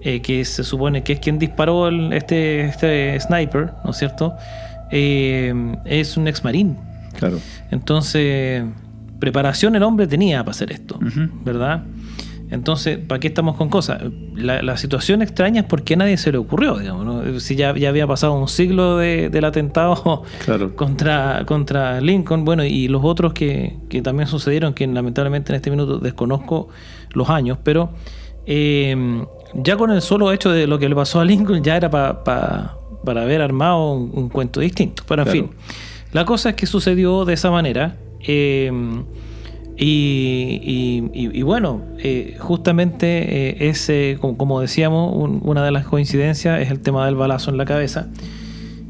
que se supone que es quien disparó este sniper, ¿no es cierto? Es un ex-marín. Claro. Entonces, preparación el hombre tenía para hacer esto, ¿verdad? Entonces, ¿para qué estamos con cosas? La situación extraña es por qué a nadie se le ocurrió, digamos, ¿no? Si ya había pasado un siglo del atentado, claro, contra Lincoln, bueno, y los otros que también sucedieron, que lamentablemente en este minuto desconozco los años, pero ya con el solo hecho de lo que le pasó a Lincoln ya era para haber armado un cuento distinto. Pero en fin, la cosa es que sucedió de esa manera. Y bueno, justamente como decíamos, una de las coincidencias es el tema del balazo en la cabeza.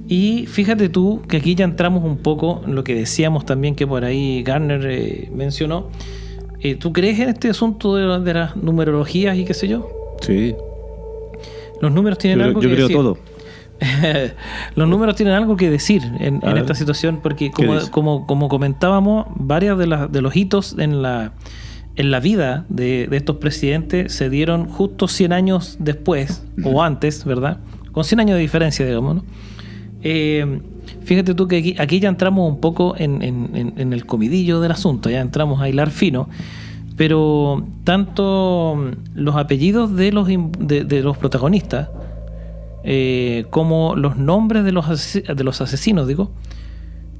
Y fíjate tú que aquí ya entramos un poco en lo que decíamos también, que por ahí Garner mencionó. ¿Tú crees en este asunto de las numerologías y qué sé yo? Sí. Los números tienen algo que decir. Yo creo todo. Los números tienen algo que decir en esta situación, porque como comentábamos, varios de los hitos en la vida de estos presidentes se dieron justo 100 años después, o antes, ¿verdad? Con 100 años de diferencia, digamos, ¿no? Fíjate tú que aquí ya entramos un poco en el comidillo del asunto, ya entramos a hilar fino, pero tanto los apellidos de los protagonistas como los nombres de los asesinos,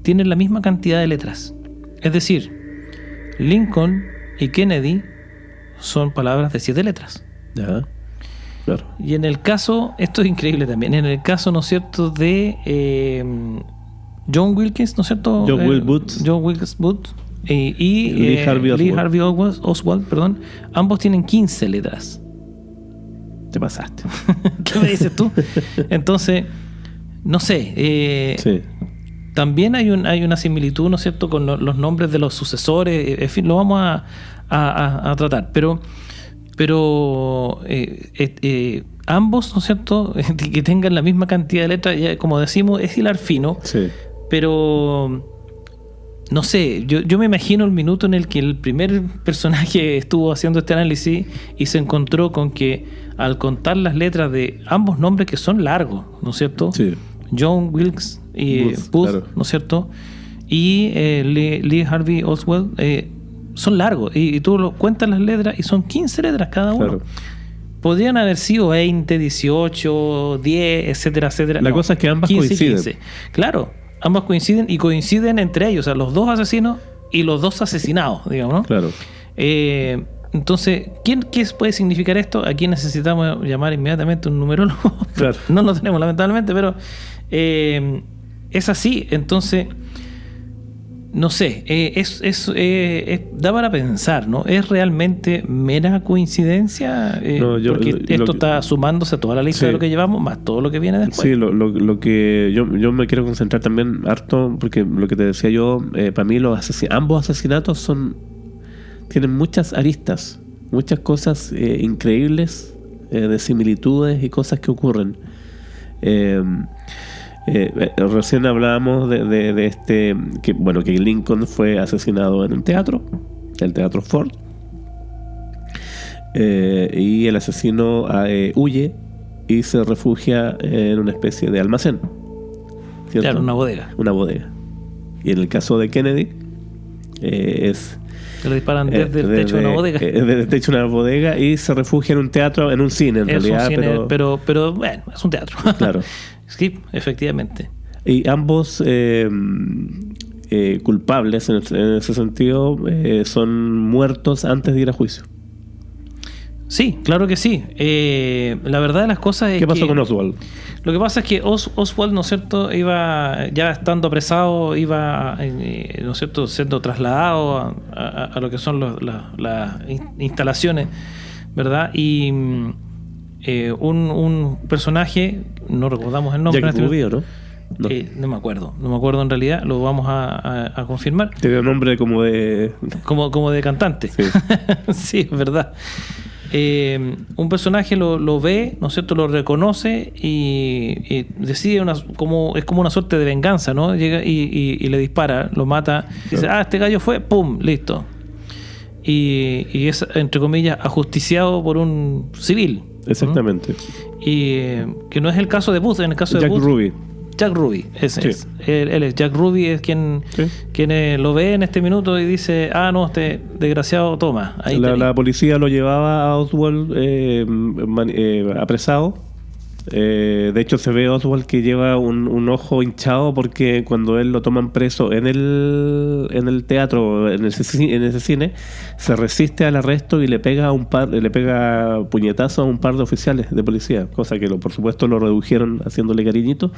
tienen la misma cantidad de letras. Es decir, Lincoln y Kennedy son palabras de 7 letras. Ya. Claro. Y en el caso, esto es increíble también, en el caso, ¿no es cierto?, de John Wilkes, ¿no es cierto? John Wilkes Booth y Lee Harvey Oswald, perdón, ambos tienen 15 letras. Te pasaste. ¿Qué me dices tú? Entonces, no sé. Sí. También hay una similitud, ¿no es cierto?, con los nombres de los sucesores. En fin, lo vamos a tratar. Pero ambos, ¿no es cierto?, que tengan la misma cantidad de letras, ya, como decimos, es hilar fino. Sí. Pero no sé, yo me imagino el minuto en el que el primer personaje estuvo haciendo este análisis y se encontró con que al contar las letras de ambos nombres, que son largos, ¿no es cierto? Sí. John Wilkes y Booth, claro, ¿no es cierto? Y Lee Harvey Oswald son largos, y tú cuentas las letras y son 15 letras cada uno. Claro. Podrían haber sido 20, 18, 10, etcétera, etcétera. La cosa es que ambas 15, coinciden. 15. Claro, ambas coinciden y coinciden entre ellos, o sea, los dos asesinos y los dos asesinados, digamos, ¿no? Claro. Entonces, ¿qué puede significar esto? Aquí necesitamos llamar inmediatamente un numerólogo. Claro. No lo tenemos, lamentablemente, pero es así. Entonces, no sé, da para pensar, ¿no? ¿Es realmente mera coincidencia? Porque esto está sumándose a toda la lista, sí, de lo que llevamos, más todo lo que viene después. Sí, lo que yo me quiero concentrar también harto, porque lo que te decía yo, para mí ambos asesinatos tienen muchas aristas, muchas cosas increíbles, de similitudes y cosas que ocurren. Recién hablábamos de que Lincoln fue asesinado en un teatro, el Teatro Ford, y el asesino huye y se refugia en una especie de almacén, ¿cierto? Claro, una bodega. Una bodega. Y en el caso de Kennedy es... Se lo disparan desde el techo de una bodega. Desde el techo de una bodega y se refugia en un teatro, en un cine en realidad. Un cine, pero bueno, es un teatro. Claro. Sí, efectivamente. Y ambos culpables en ese sentido son muertos antes de ir a juicio. Sí, claro que sí. La verdad de las cosas es que... ¿Qué pasó con Oswald? Lo que pasa es que Oswald, ¿no es cierto?, iba, ya estando apresado, iba, ¿no es cierto?, siendo trasladado a lo que son las instalaciones, ¿verdad? Y un personaje, no recordamos el nombre. Jack Ruby, ¿no? No me acuerdo en realidad, lo vamos a confirmar. Tiene un nombre como de... Como de cantante. Sí, sí, es verdad. Un personaje lo ve, ¿no es cierto?, lo reconoce y decide es como una suerte de venganza, ¿no? Llega y le dispara, lo mata, dice, este gallo fue, ¡pum!, listo. Y es, entre comillas, ajusticiado por un civil. exactamente. ¿No? Y que no es el caso de Booth, en el caso de Jack Booth, Ruby. Jack Ruby, ese Sí. es. Él es Jack Ruby, es quien lo ve en este minuto y dice, no, este desgraciado, toma. Ahí La policía lo llevaba a Oswald apresado. De hecho, se ve a Oswald que lleva un ojo hinchado porque cuando él lo toman preso en el teatro, en ese cine, se resiste al arresto y le pega puñetazo a un par de oficiales de policía, cosa que por supuesto lo redujeron haciéndole cariñito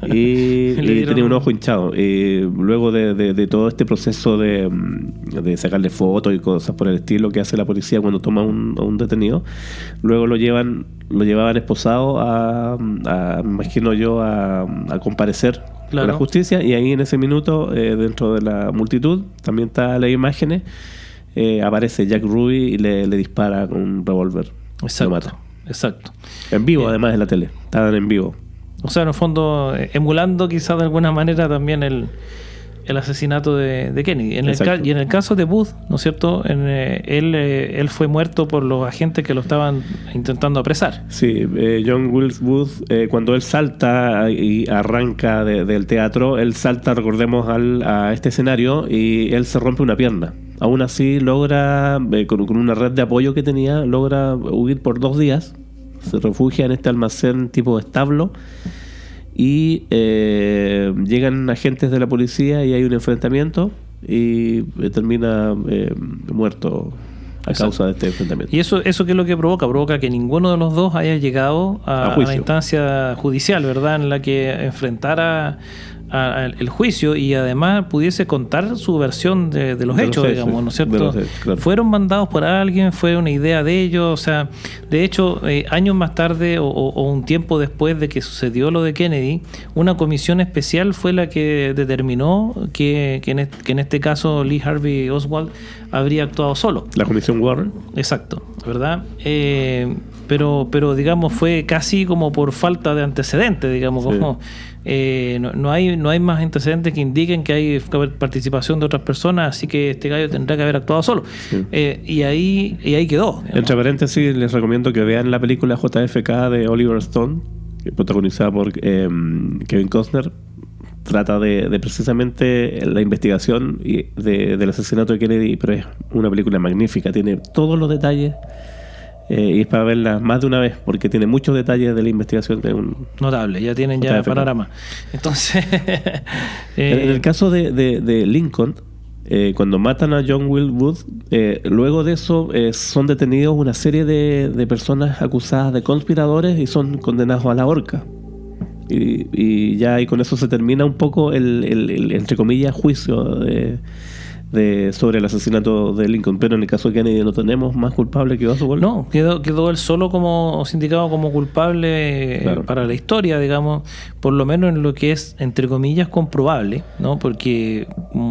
y tenía un ojo hinchado. Luego de todo este proceso de sacarle fotos y cosas por el estilo que hace la policía cuando toma a un detenido, luego lo llevaban esposado me imagino yo, a comparecer a la justicia, y ahí en ese minuto, dentro de la multitud, también está las imágenes, aparece Jack Ruby y le dispara con un revólver. Exacto, lo mata. exacto. En vivo, además, en la tele. Estaban en vivo. O sea, en el fondo, emulando quizás de alguna manera también el asesinato de Kennedy. Y en el caso de Booth, ¿no es cierto?, él fue muerto por los agentes que lo estaban intentando apresar. Sí, John Wilkes Booth, cuando él salta y arranca del teatro, él salta, recordemos, a este escenario y él se rompe una pierna. Aún así logra, con una red de apoyo que tenía, logra huir por 2 días. Se refugia en este almacén tipo establo. Y llegan agentes de la policía y hay un enfrentamiento y termina muerto a causa de este enfrentamiento. ¿Y eso qué es lo que provoca? Provoca que ninguno de los dos haya llegado a la instancia judicial, ¿verdad?, en la que enfrentara el juicio y además pudiese contar su versión de los hechos, digamos, ¿no es cierto? Claro. Fueron mandados por alguien, fue una idea de ellos, o sea, de hecho, años más tarde o un tiempo después de que sucedió lo de Kennedy, una comisión especial fue la que determinó que en este caso Lee Harvey Oswald habría actuado solo. La comisión Warren. Exacto, ¿verdad? Pero digamos fue casi como por falta de antecedentes, digamos, sí. Como no hay más antecedentes que indiquen que hay participación de otras personas, así que este gallo tendrá que haber actuado solo. Sí. Y ahí quedó, digamos. Entre paréntesis, les recomiendo que vean la película JFK de Oliver Stone, protagonizada por Kevin Costner. Trata de precisamente la investigación del asesinato de Kennedy, pero es una película magnífica, tiene todos los detalles. Y es para verla más de una vez porque tiene muchos detalles de la investigación de un... Notable, ya tienen ya panorama. Entonces... En el caso de Lincoln, cuando matan a John Wilkes Booth, luego de eso son detenidos una serie de personas acusadas de conspiradores y son condenados a la horca. Y ya y con eso se termina un poco el entre comillas juicio sobre el asesinato de Lincoln, pero en el caso de Kennedy no tenemos más culpable que Oswald. No, quedó él solo como sindicado como culpable, claro, para la historia, digamos, por lo menos en lo que es entre comillas comprobable, ¿no? Porque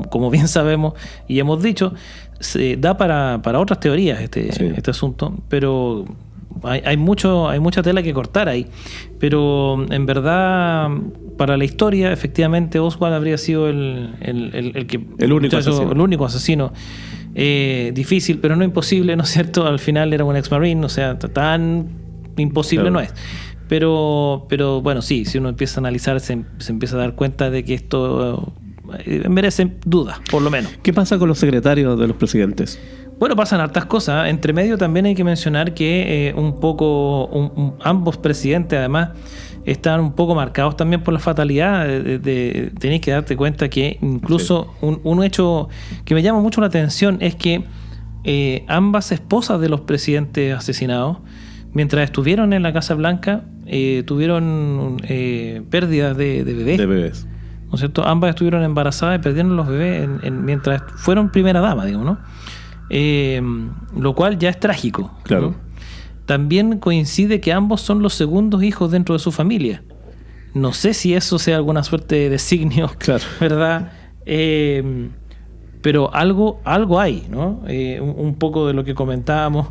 como bien sabemos y hemos dicho, se da para otras teorías este asunto, pero hay mucha tela que cortar ahí, pero en verdad para la historia efectivamente Oswald habría sido el único asesino difícil, pero no imposible, ¿no es cierto? Al final era un ex-marine, o sea, tan imposible no es. Pero bueno, sí, si uno empieza a analizar, se empieza a dar cuenta de que esto merece dudas, por lo menos. ¿Qué pasa con los secretarios de los presidentes? Bueno, pasan hartas cosas. Entre medio también hay que mencionar que ambos presidentes, además, están un poco marcados también por la fatalidad. Tenéis que darte cuenta que incluso un hecho que me llama mucho la atención es que ambas esposas de los presidentes asesinados, mientras estuvieron en la Casa Blanca, tuvieron pérdidas de bebés. De bebés. ¿No es cierto? Ambas estuvieron embarazadas y perdieron los bebés mientras fueron primera dama, digamos, ¿no? Lo cual ya es trágico. Claro. ¿no? También coincide que ambos son los segundos hijos dentro de su familia. No sé si eso sea alguna suerte de designio, claro, ¿verdad? Pero algo hay, ¿no? Un poco de lo que comentábamos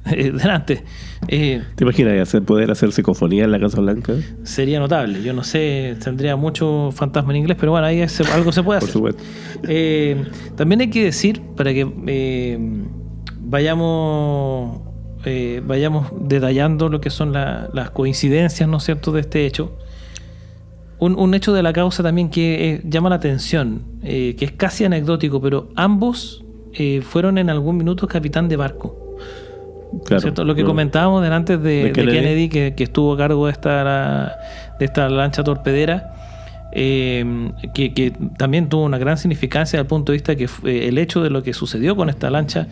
delante. ¿Te imaginas poder hacer psicofonía en la Casa Blanca? Sería notable. Yo no sé, tendría mucho fantasma en inglés, pero bueno, ahí algo se puede hacer. Por supuesto. También hay que decir, para que vayamos detallando lo que son las coincidencias, ¿no es cierto?, de este hecho. Un hecho de la causa también que llama la atención, que es casi anecdótico, pero ambos fueron en algún minuto capitán de barco. Claro, ¿cierto? Lo que comentábamos delante de Kennedy que estuvo a cargo de esta lancha torpedera, que también tuvo una gran significancia desde el punto de vista que el hecho de lo que sucedió con esta lancha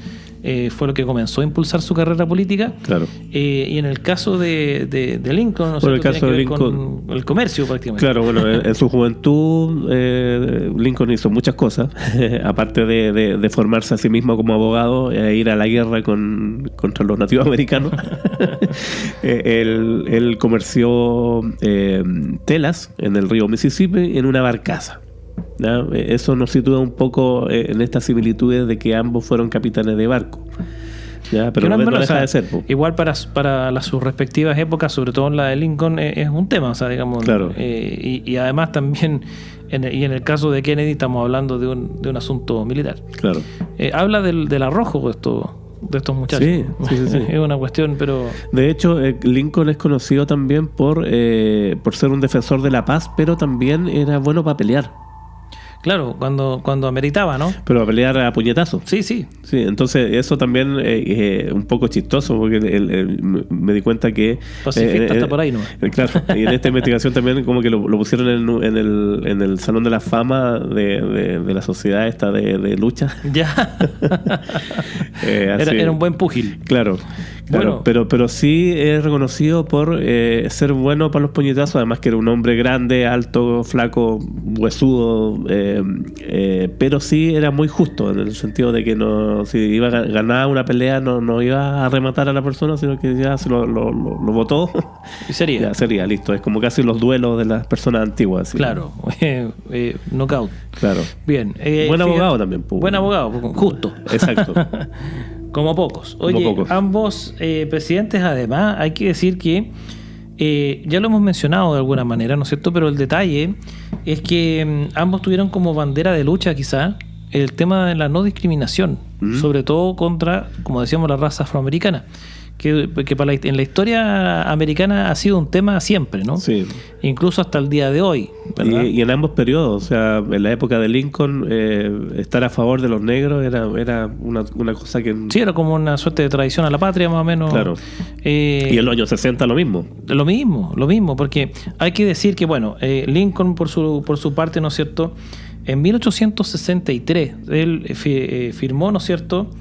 fue lo que comenzó a impulsar su carrera política. Claro. Y en el caso de Lincoln, ¿no? Bueno, el caso de Lincoln, con el comercio prácticamente. Claro, bueno, en su juventud Lincoln hizo muchas cosas, aparte de formarse a sí mismo como abogado e ir a la guerra contra los nativos americanos. Él comerció telas en el río Mississippi en una barcaza. ¿no? Eso nos sitúa un poco en estas similitudes de que ambos fueron capitanes de barco. ¿ya? Pero no deja de ser. Igual para sus respectivas épocas, sobre todo en la de Lincoln, es un tema, o sea, digamos. Claro. Y además también, en el caso de Kennedy, estamos hablando de un asunto militar. Claro. Habla del arrojo de estos muchachos. Sí. Es una cuestión, pero... De hecho, Lincoln es conocido también por ser un defensor de la paz, pero también era bueno para pelear. Claro, cuando ameritaba, ¿no? Pero a pelear a puñetazos. Sí. Sí, entonces eso también es un poco chistoso, porque me di cuenta que... Pacifista está por ahí, ¿no? Claro, y en esta investigación también como que lo pusieron en el Salón de la Fama de la sociedad esta de lucha. Ya. Era un buen púgil. Claro. Bueno, pero sí es reconocido por ser bueno para los puñetazos, además que era un hombre grande, alto, flaco, huesudo, pero sí era muy justo, en el sentido de que si iba a ganar una pelea no iba a rematar a la persona, sino que ya se lo votó y sería. Ya sería, listo. Es como casi los duelos de las personas antiguas. ¿sí? Claro, knockout. Claro. Bien. Buen abogado también. Buen abogado, justo. Exacto. Como pocos. Oye, ambos presidentes, además, hay que decir que ya lo hemos mencionado de alguna manera, ¿no es cierto? Pero el detalle es que ambos tuvieron como bandera de lucha, quizá, el tema de la no discriminación, sobre todo contra, como decíamos, la raza afroamericana. Que en la historia americana ha sido un tema siempre, ¿no? Sí. Incluso hasta el día de hoy, ¿verdad? Y en ambos periodos, o sea, en la época de Lincoln, estar a favor de los negros era una cosa que... Sí, era como una suerte de traición a la patria, más o menos. Claro. Y en los años 60 lo mismo. Lo mismo, porque hay que decir que, bueno, Lincoln por su parte, ¿no es cierto?, en 1863 él firmó, ¿no es cierto?,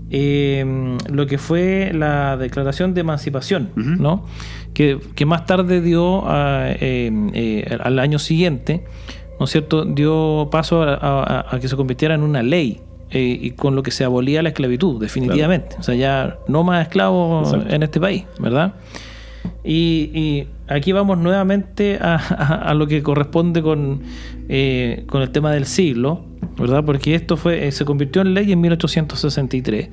lo que fue la Declaración de Emancipación, ¿no? Que más tarde dio al año siguiente, ¿no es cierto?, dio paso a que se convirtiera en una ley, y con lo que se abolía la esclavitud, definitivamente. Claro. O sea, ya no más esclavos. Exacto. En este país, ¿verdad? Y aquí vamos nuevamente a lo que corresponde con el tema del siglo, ¿verdad? Porque esto se convirtió en ley en 1863,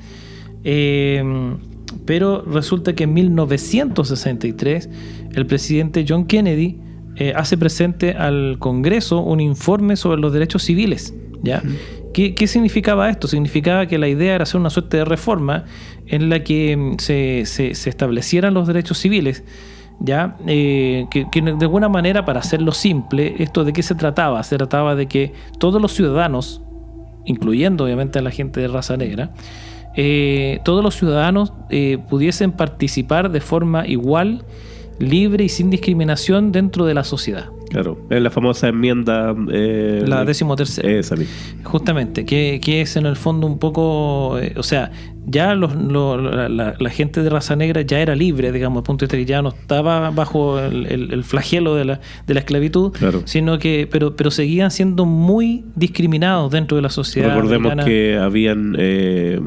pero resulta que en 1963 el presidente John Kennedy hace presente al Congreso un informe sobre los derechos civiles, ¿ya? ¿qué significaba esto? Significaba que la idea era hacer una suerte de reforma en la que se establecieran los derechos civiles, ¿ya? Que de alguna manera, para hacerlo simple, ¿esto de qué se trataba? Se trataba de que todos los ciudadanos, incluyendo obviamente a la gente de raza negra, todos los ciudadanos pudiesen participar de forma igual, libre y sin discriminación dentro de la sociedad. Claro, es la famosa enmienda... la 13ª. Esa misma. Justamente, que es en el fondo un poco... o sea, ya la gente de raza negra ya era libre, digamos, al punto de vista que ya no estaba bajo el flagelo de la esclavitud, claro. Sino que pero seguían siendo muy discriminados dentro de la sociedad. Recordemos americana. que habían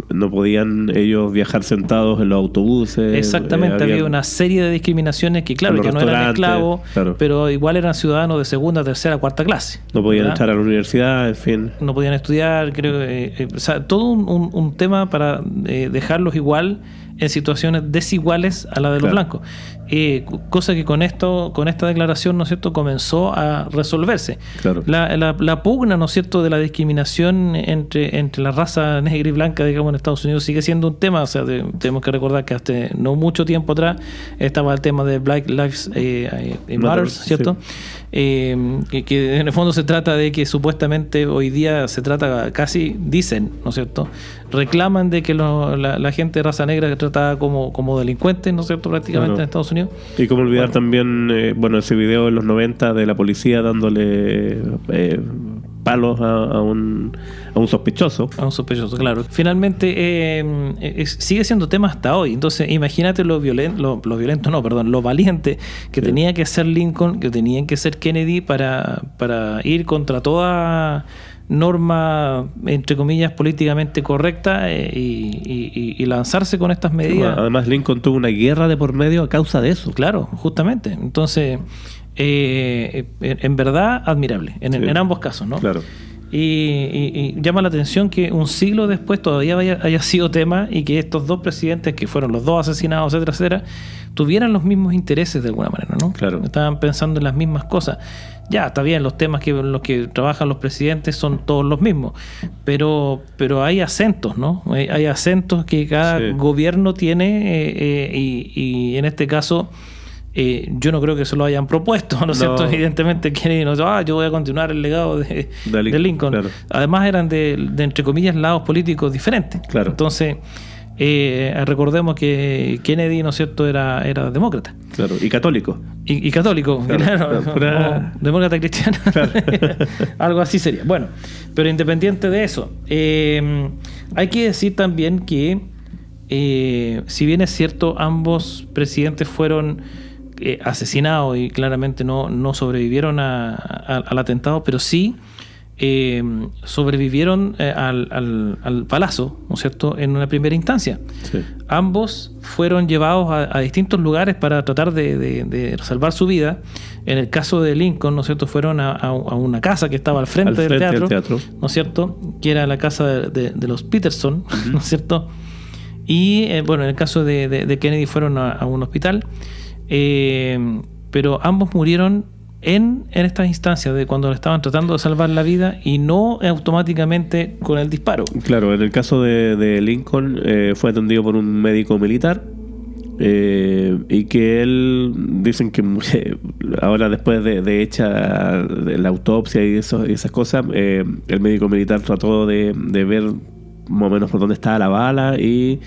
no podían ellos viajar sentados en los autobuses. Exactamente, había una serie de discriminaciones que, claro, ya no eran esclavos, claro. Pero igual eran ciudadanos de segunda, tercera, cuarta clase. No podían ¿verdad? entrar a la universidad, en fin. No podían estudiar, creo o sea, todo un tema para dejarlos igual en situaciones desiguales a la de los blancos. Cosa que con esta declaración, ¿no es cierto?, comenzó a resolverse. Claro. La pugna, ¿no es cierto?, de la discriminación entre la raza negra y blanca, digamos, en Estados Unidos sigue siendo un tema. O sea, tenemos que recordar que hasta no mucho tiempo atrás estaba el tema de Black Lives Matter, ¿cierto? Sí. Que en el fondo se trata de que supuestamente hoy día se trata, casi dicen, ¿no es cierto?, reclaman de que la gente de raza negra es tratada como delincuentes, ¿no es cierto?, prácticamente, claro, en Estados Unidos. Y como olvidar también, ese video en los 90 de la policía dándole palos a un sospechoso. A un sospechoso, claro. Finalmente, sigue siendo tema hasta hoy. Entonces, imagínate lo valiente que tenía que ser Lincoln, que tenían que ser Kennedy para ir contra toda norma, entre comillas, políticamente correcta y lanzarse con estas medidas. Además, Lincoln tuvo una guerra de por medio a causa de eso. Claro, justamente. Entonces, en verdad, admirable, en ambos casos, ¿no? Claro. Y llama la atención que un siglo después todavía haya sido tema y que estos dos presidentes, que fueron los dos asesinados, etcétera, etcétera, tuvieran los mismos intereses de alguna manera, ¿no? Claro. Estaban pensando en las mismas cosas. Ya, está bien, los temas en los que trabajan los presidentes son todos los mismos, pero hay acentos, ¿no? Hay acentos que cada gobierno tiene y en este caso... yo no creo que se lo hayan propuesto, ¿no es cierto? Evidentemente Kennedy no dice, yo voy a continuar el legado de Lincoln. Claro. Además eran de entre comillas lados políticos diferentes. Claro. Entonces recordemos que Kennedy, ¿no es cierto?, era demócrata. Claro, y católico. Y católico, claro. Demócrata cristiano. Claro. Algo así sería. Bueno, pero independiente de eso, hay que decir también que si bien es cierto, ambos presidentes fueron asesinados y claramente no sobrevivieron al atentado, pero sí sobrevivieron al palazo, ¿no es cierto?, en una primera instancia. Sí. Ambos fueron llevados a distintos lugares para tratar de salvar su vida. En el caso de Lincoln, ¿no es cierto?, fueron a una casa que estaba al frente del teatro, ¿no es cierto?, que era la casa de los Peterson, ¿no es cierto?, y en el caso de Kennedy fueron a un hospital, pero ambos murieron en estas instancias de cuando le estaban tratando de salvar la vida y no automáticamente con el disparo. Claro, en el caso de Lincoln fue atendido por un médico militar y que él, dicen que ahora después de hecha la autopsia y esas cosas, el médico militar trató de ver más o menos por dónde estaba la bala y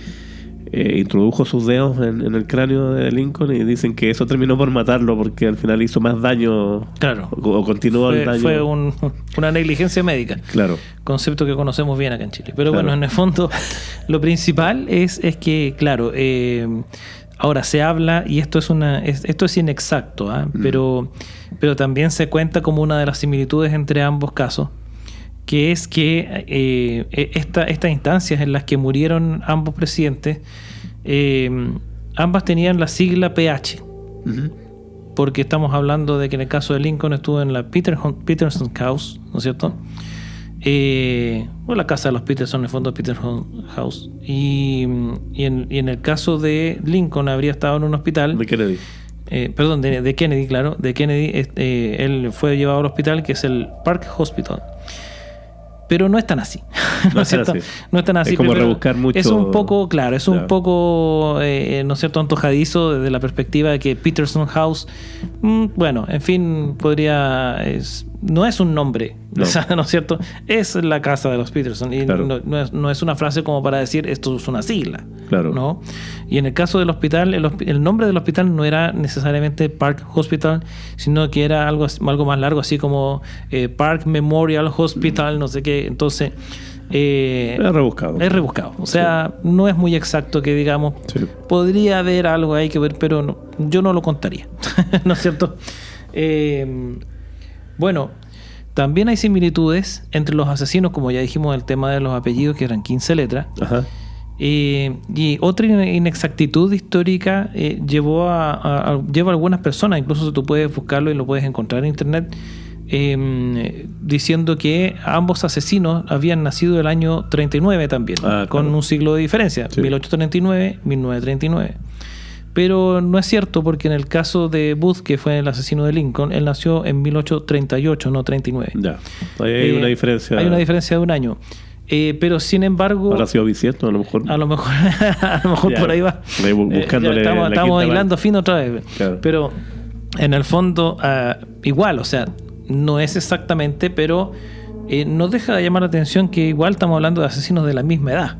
introdujo sus dedos en el cráneo de Lincoln y dicen que eso terminó por matarlo porque al final hizo más daño. Claro. O continuó el daño. Fue una negligencia médica. Claro. Concepto que conocemos bien acá en Chile. Pero claro, bueno, en el fondo lo principal es que, claro, ahora se habla, y esto es inexacto, pero también se cuenta como una de las similitudes entre ambos casos, que es que estas instancias en las que murieron ambos presidentes, ambas tenían la sigla PH. Uh-huh. Porque estamos hablando de que en el caso de Lincoln estuvo en la Peterson House, ¿no es cierto? La casa de los Peterson, en el fondo Peterson House. Y en el caso de Lincoln habría estado en un hospital. De Kennedy. De Kennedy, claro. De Kennedy, él fue llevado al hospital, que es el Park Hospital. pero no es tan así. ¿No es cierto? No es tan así. Es como pero rebuscar mucho. Es un poco, claro, es un poco, ¿no es cierto?, antojadizo desde la perspectiva de que Peterson House, bueno, en fin, no es un nombre, no. ¿no es cierto? Es la casa de los Peterson y claro. no es una frase como para decir esto es una sigla. Claro. ¿No? Y en el caso del hospital, el nombre del hospital no era necesariamente Park Hospital, sino que era algo más largo, así como Park Memorial Hospital, no sé qué. Entonces, es rebuscado. Es rebuscado. O sea, no es muy exacto que digamos. Sí. Podría haber algo ahí que ver, pero no, yo no lo contaría. ¿No es cierto? Bueno, también hay similitudes entre los asesinos, como ya dijimos, el tema de los apellidos, que eran 15 letras. Ajá. Y otra inexactitud histórica lleva a algunas personas, incluso tú puedes buscarlo y lo puedes encontrar en internet, diciendo que ambos asesinos habían nacido el año 39 también, con un siglo de diferencia, sí. 1839, 1939. Pero no es cierto, porque en el caso de Booth, que fue el asesino de Lincoln, él nació en 1838, no 39. Ya, ahí hay una diferencia. Hay una diferencia de un año. Pero sin embargo... ¿Habrá sido bisiesto a lo mejor? A lo mejor ya, por ahí va. Buscándole estamos hilando fino otra vez. Claro. Pero en el fondo, igual, o sea, no es exactamente, pero no deja de llamar la atención que igual estamos hablando de asesinos de la misma edad.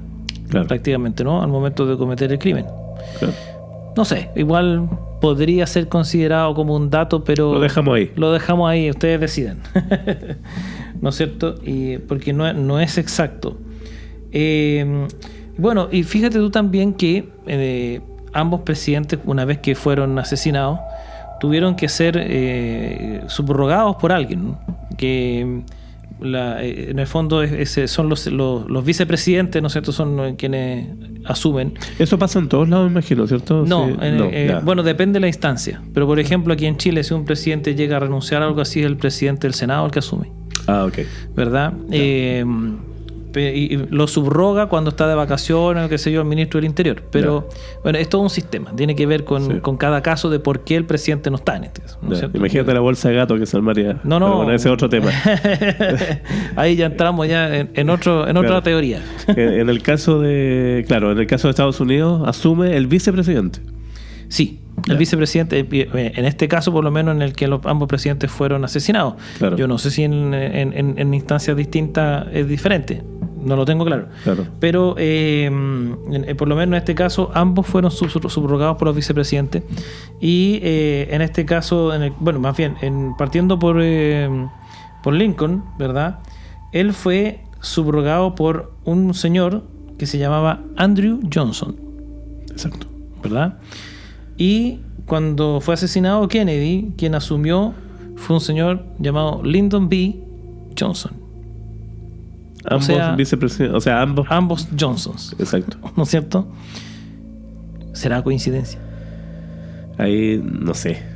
Claro. Prácticamente, ¿no? Al momento de cometer el crimen. Claro. No sé, igual podría ser considerado como un dato, pero... Lo dejamos ahí. Lo dejamos ahí, ustedes deciden. ¿No es cierto? Porque no es exacto. Bueno, y fíjate tú también que ambos presidentes, una vez que fueron asesinados, tuvieron que ser subrogados por alguien, ¿no? Que... en el fondo son los vicepresidentes, ¿no es cierto? Son quienes asumen. Eso pasa en todos lados, me imagino, ¿cierto? No, Sí. Bueno, depende de la instancia. Pero por ejemplo, aquí en Chile, si un presidente llega a renunciar a algo así, es el presidente del Senado el que asume. Ah, ok. ¿Verdad? Y lo subroga cuando está de vacaciones, qué sé yo, el ministro del Interior. Pero bueno, es todo un sistema. Tiene que ver con cada caso de por qué el presidente no está en este caso, ¿no es cierto? Imagínate la bolsa de gato que se armaría. No. Bueno, ese es otro tema. Ahí ya entramos ya en otra teoría. En el caso de Estados Unidos, asume el vicepresidente. Sí, el vicepresidente, en este caso por lo menos en el que ambos presidentes fueron asesinados. Claro. Yo no sé si en instancias distintas es diferente, no lo tengo claro. Pero por lo menos en este caso ambos fueron subrogados por los vicepresidentes. Y en este caso, más bien, partiendo por Lincoln, ¿verdad? Él fue subrogado por un señor que se llamaba Andrew Johnson. Exacto. ¿Verdad? Y cuando fue asesinado Kennedy, quien asumió fue un señor llamado Lyndon B. Johnson. Ambos vicepresidentes, o sea, ambos Johnsons. Exacto. ¿No es cierto? ¿Será coincidencia? Ahí no sé.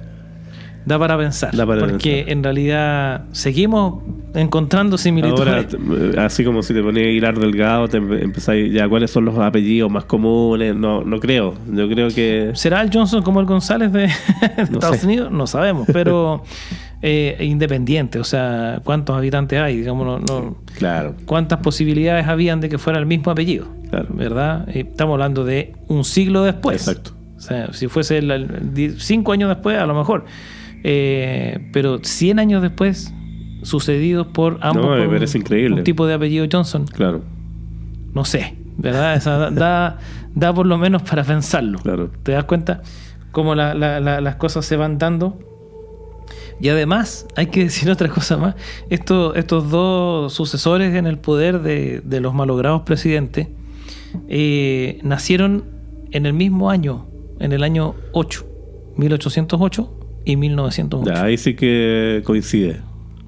Da para pensar. Porque en realidad seguimos encontrando similitudes. Ahora, así como si te ponías a hilar delgado, te empezáis ya cuáles son los apellidos más comunes. No creo. Yo creo que... ¿Será el Johnson como el González de Estados Unidos? No sabemos, pero independiente. O sea, ¿cuántos habitantes hay? Digamos, Claro. ¿Cuántas posibilidades habían de que fuera el mismo apellido? Claro. ¿Verdad? Estamos hablando de un siglo después. Exacto. O sea, si fuese 5 años después, a lo mejor. Pero 100 años después, sucedidos por ambos, me parece increíble. Un tipo de apellido Johnson. Claro. No sé, ¿verdad? O sea, da por lo menos para pensarlo. Claro. ¿Te das cuenta cómo las cosas se van dando? Y además, hay que decir otra cosa más. Estos dos sucesores en el poder de los malogrados presidentes nacieron en el mismo año, en el año 1808 y 1908. Ya, ahí sí que coincide.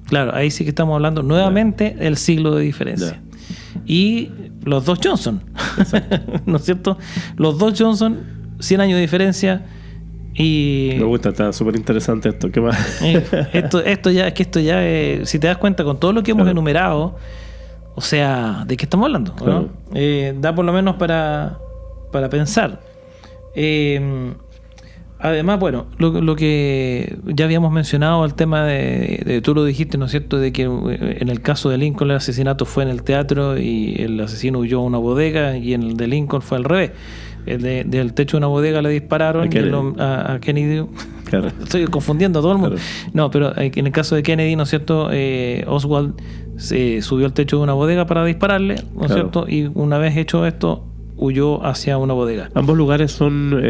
Claro, ahí sí que estamos hablando nuevamente del siglo de diferencia. Ya. Y los dos Johnson, ¿no es cierto? Los dos Johnson, 100 años de diferencia. Y me gusta, está súper interesante esto. ¿Qué más? Esto ya, si te das cuenta con todo lo que hemos enumerado, o sea, ¿de qué estamos hablando? Claro. ¿No? Da por lo menos para pensar. Además, bueno, lo que ya habíamos mencionado, el tema tú lo dijiste, ¿no es cierto?, de que en el caso de Lincoln el asesinato fue en el teatro y el asesino huyó a una bodega, y en el de Lincoln fue al revés. Del techo de una bodega le dispararon a Kennedy. Claro. Estoy confundiendo a todo el mundo. Claro. No, pero en el caso de Kennedy, ¿no es cierto?, Oswald se subió al techo de una bodega para dispararle, ¿no es cierto?, y una vez hecho esto, huyó hacia una bodega. Ambos lugares son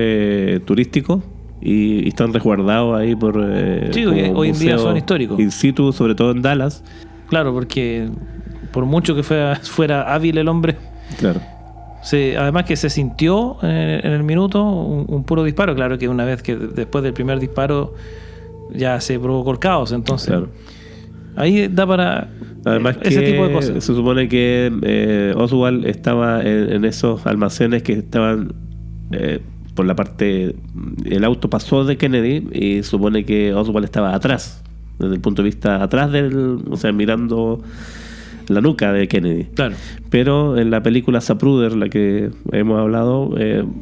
turísticos y están resguardados ahí por sí, hoy en día son históricos in situ, sobre todo en Dallas. Claro, porque por mucho que fuera hábil el hombre, claro, además que se sintió en el minuto un puro disparo. Claro que una vez que después del primer disparo ya se provocó el caos, entonces claro, ahí da para además ese tipo de cosas. Se supone que Oswald estaba en esos almacenes que estaban por la parte, el auto pasó de Kennedy y supone que Oswald estaba atrás, desde el punto de vista atrás o sea, mirando la nuca de Kennedy. Claro. Pero en la película Zapruder, la que hemos hablado,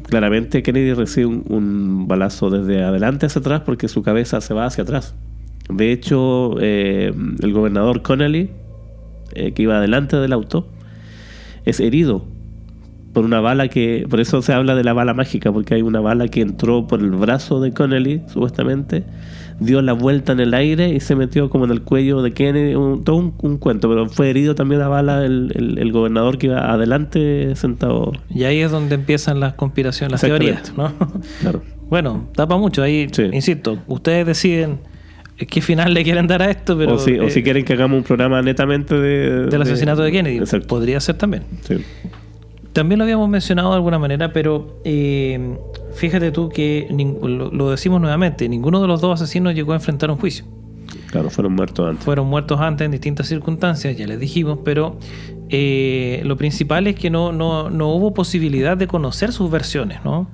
claramente Kennedy recibe un balazo desde adelante hacia atrás porque su cabeza se va hacia atrás. De hecho, el gobernador Connally, que iba adelante del auto, es herido por una bala por eso se habla de la bala mágica, porque hay una bala que entró por el brazo de Connally, supuestamente, dio la vuelta en el aire y se metió como en el cuello de Kennedy, todo un cuento, pero fue herido también a bala el gobernador que iba adelante sentado. Y ahí es donde empiezan las conspiraciones, las teorías, ¿no? Claro. Bueno, tapa mucho, ahí sí. Insisto, ustedes deciden qué final le quieren dar a esto, pero... O si quieren que hagamos un programa netamente del asesinato de Kennedy. Exacto. Podría ser también. Sí. También lo habíamos mencionado de alguna manera, pero fíjate tú que lo decimos nuevamente, ninguno de los dos asesinos llegó a enfrentar un juicio. Claro, fueron muertos antes. Fueron muertos antes en distintas circunstancias, ya les dijimos, pero lo principal es que no hubo posibilidad de conocer sus versiones, ¿no?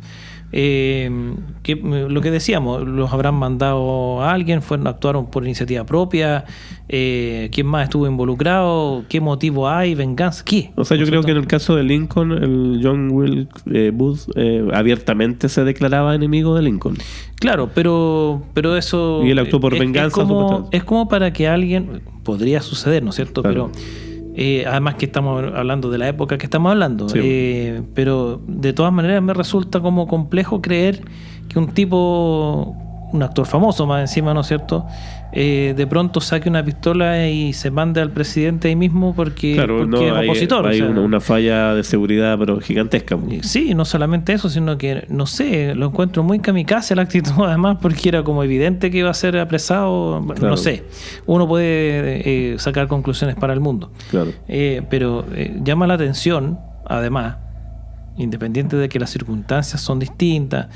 Lo que decíamos, los habrán mandado a alguien, actuaron por iniciativa propia, quién más estuvo involucrado, qué motivo hay, venganza, ¿qué? O sea, yo creo que en el caso de Lincoln, el John Wilkes Booth abiertamente se declaraba enemigo de Lincoln. Claro, pero eso... Y él actuó por venganza. Es como para que alguien... Podría suceder, ¿no es cierto? Claro. Pero... además que estamos hablando de la época que estamos hablando, sí. Pero de todas maneras me resulta como complejo creer que un actor famoso más encima, ¿no es cierto?, de pronto saque una pistola y se mande al presidente ahí mismo porque es opositor. Hay una falla de seguridad pero gigantesca. Sí, no solamente eso, sino que, no sé, lo encuentro muy kamikaze la actitud, además, porque era como evidente que iba a ser apresado. Claro. No sé, uno puede sacar conclusiones para el mundo. Claro. Pero llama la atención, además, independiente de que las circunstancias son distintas,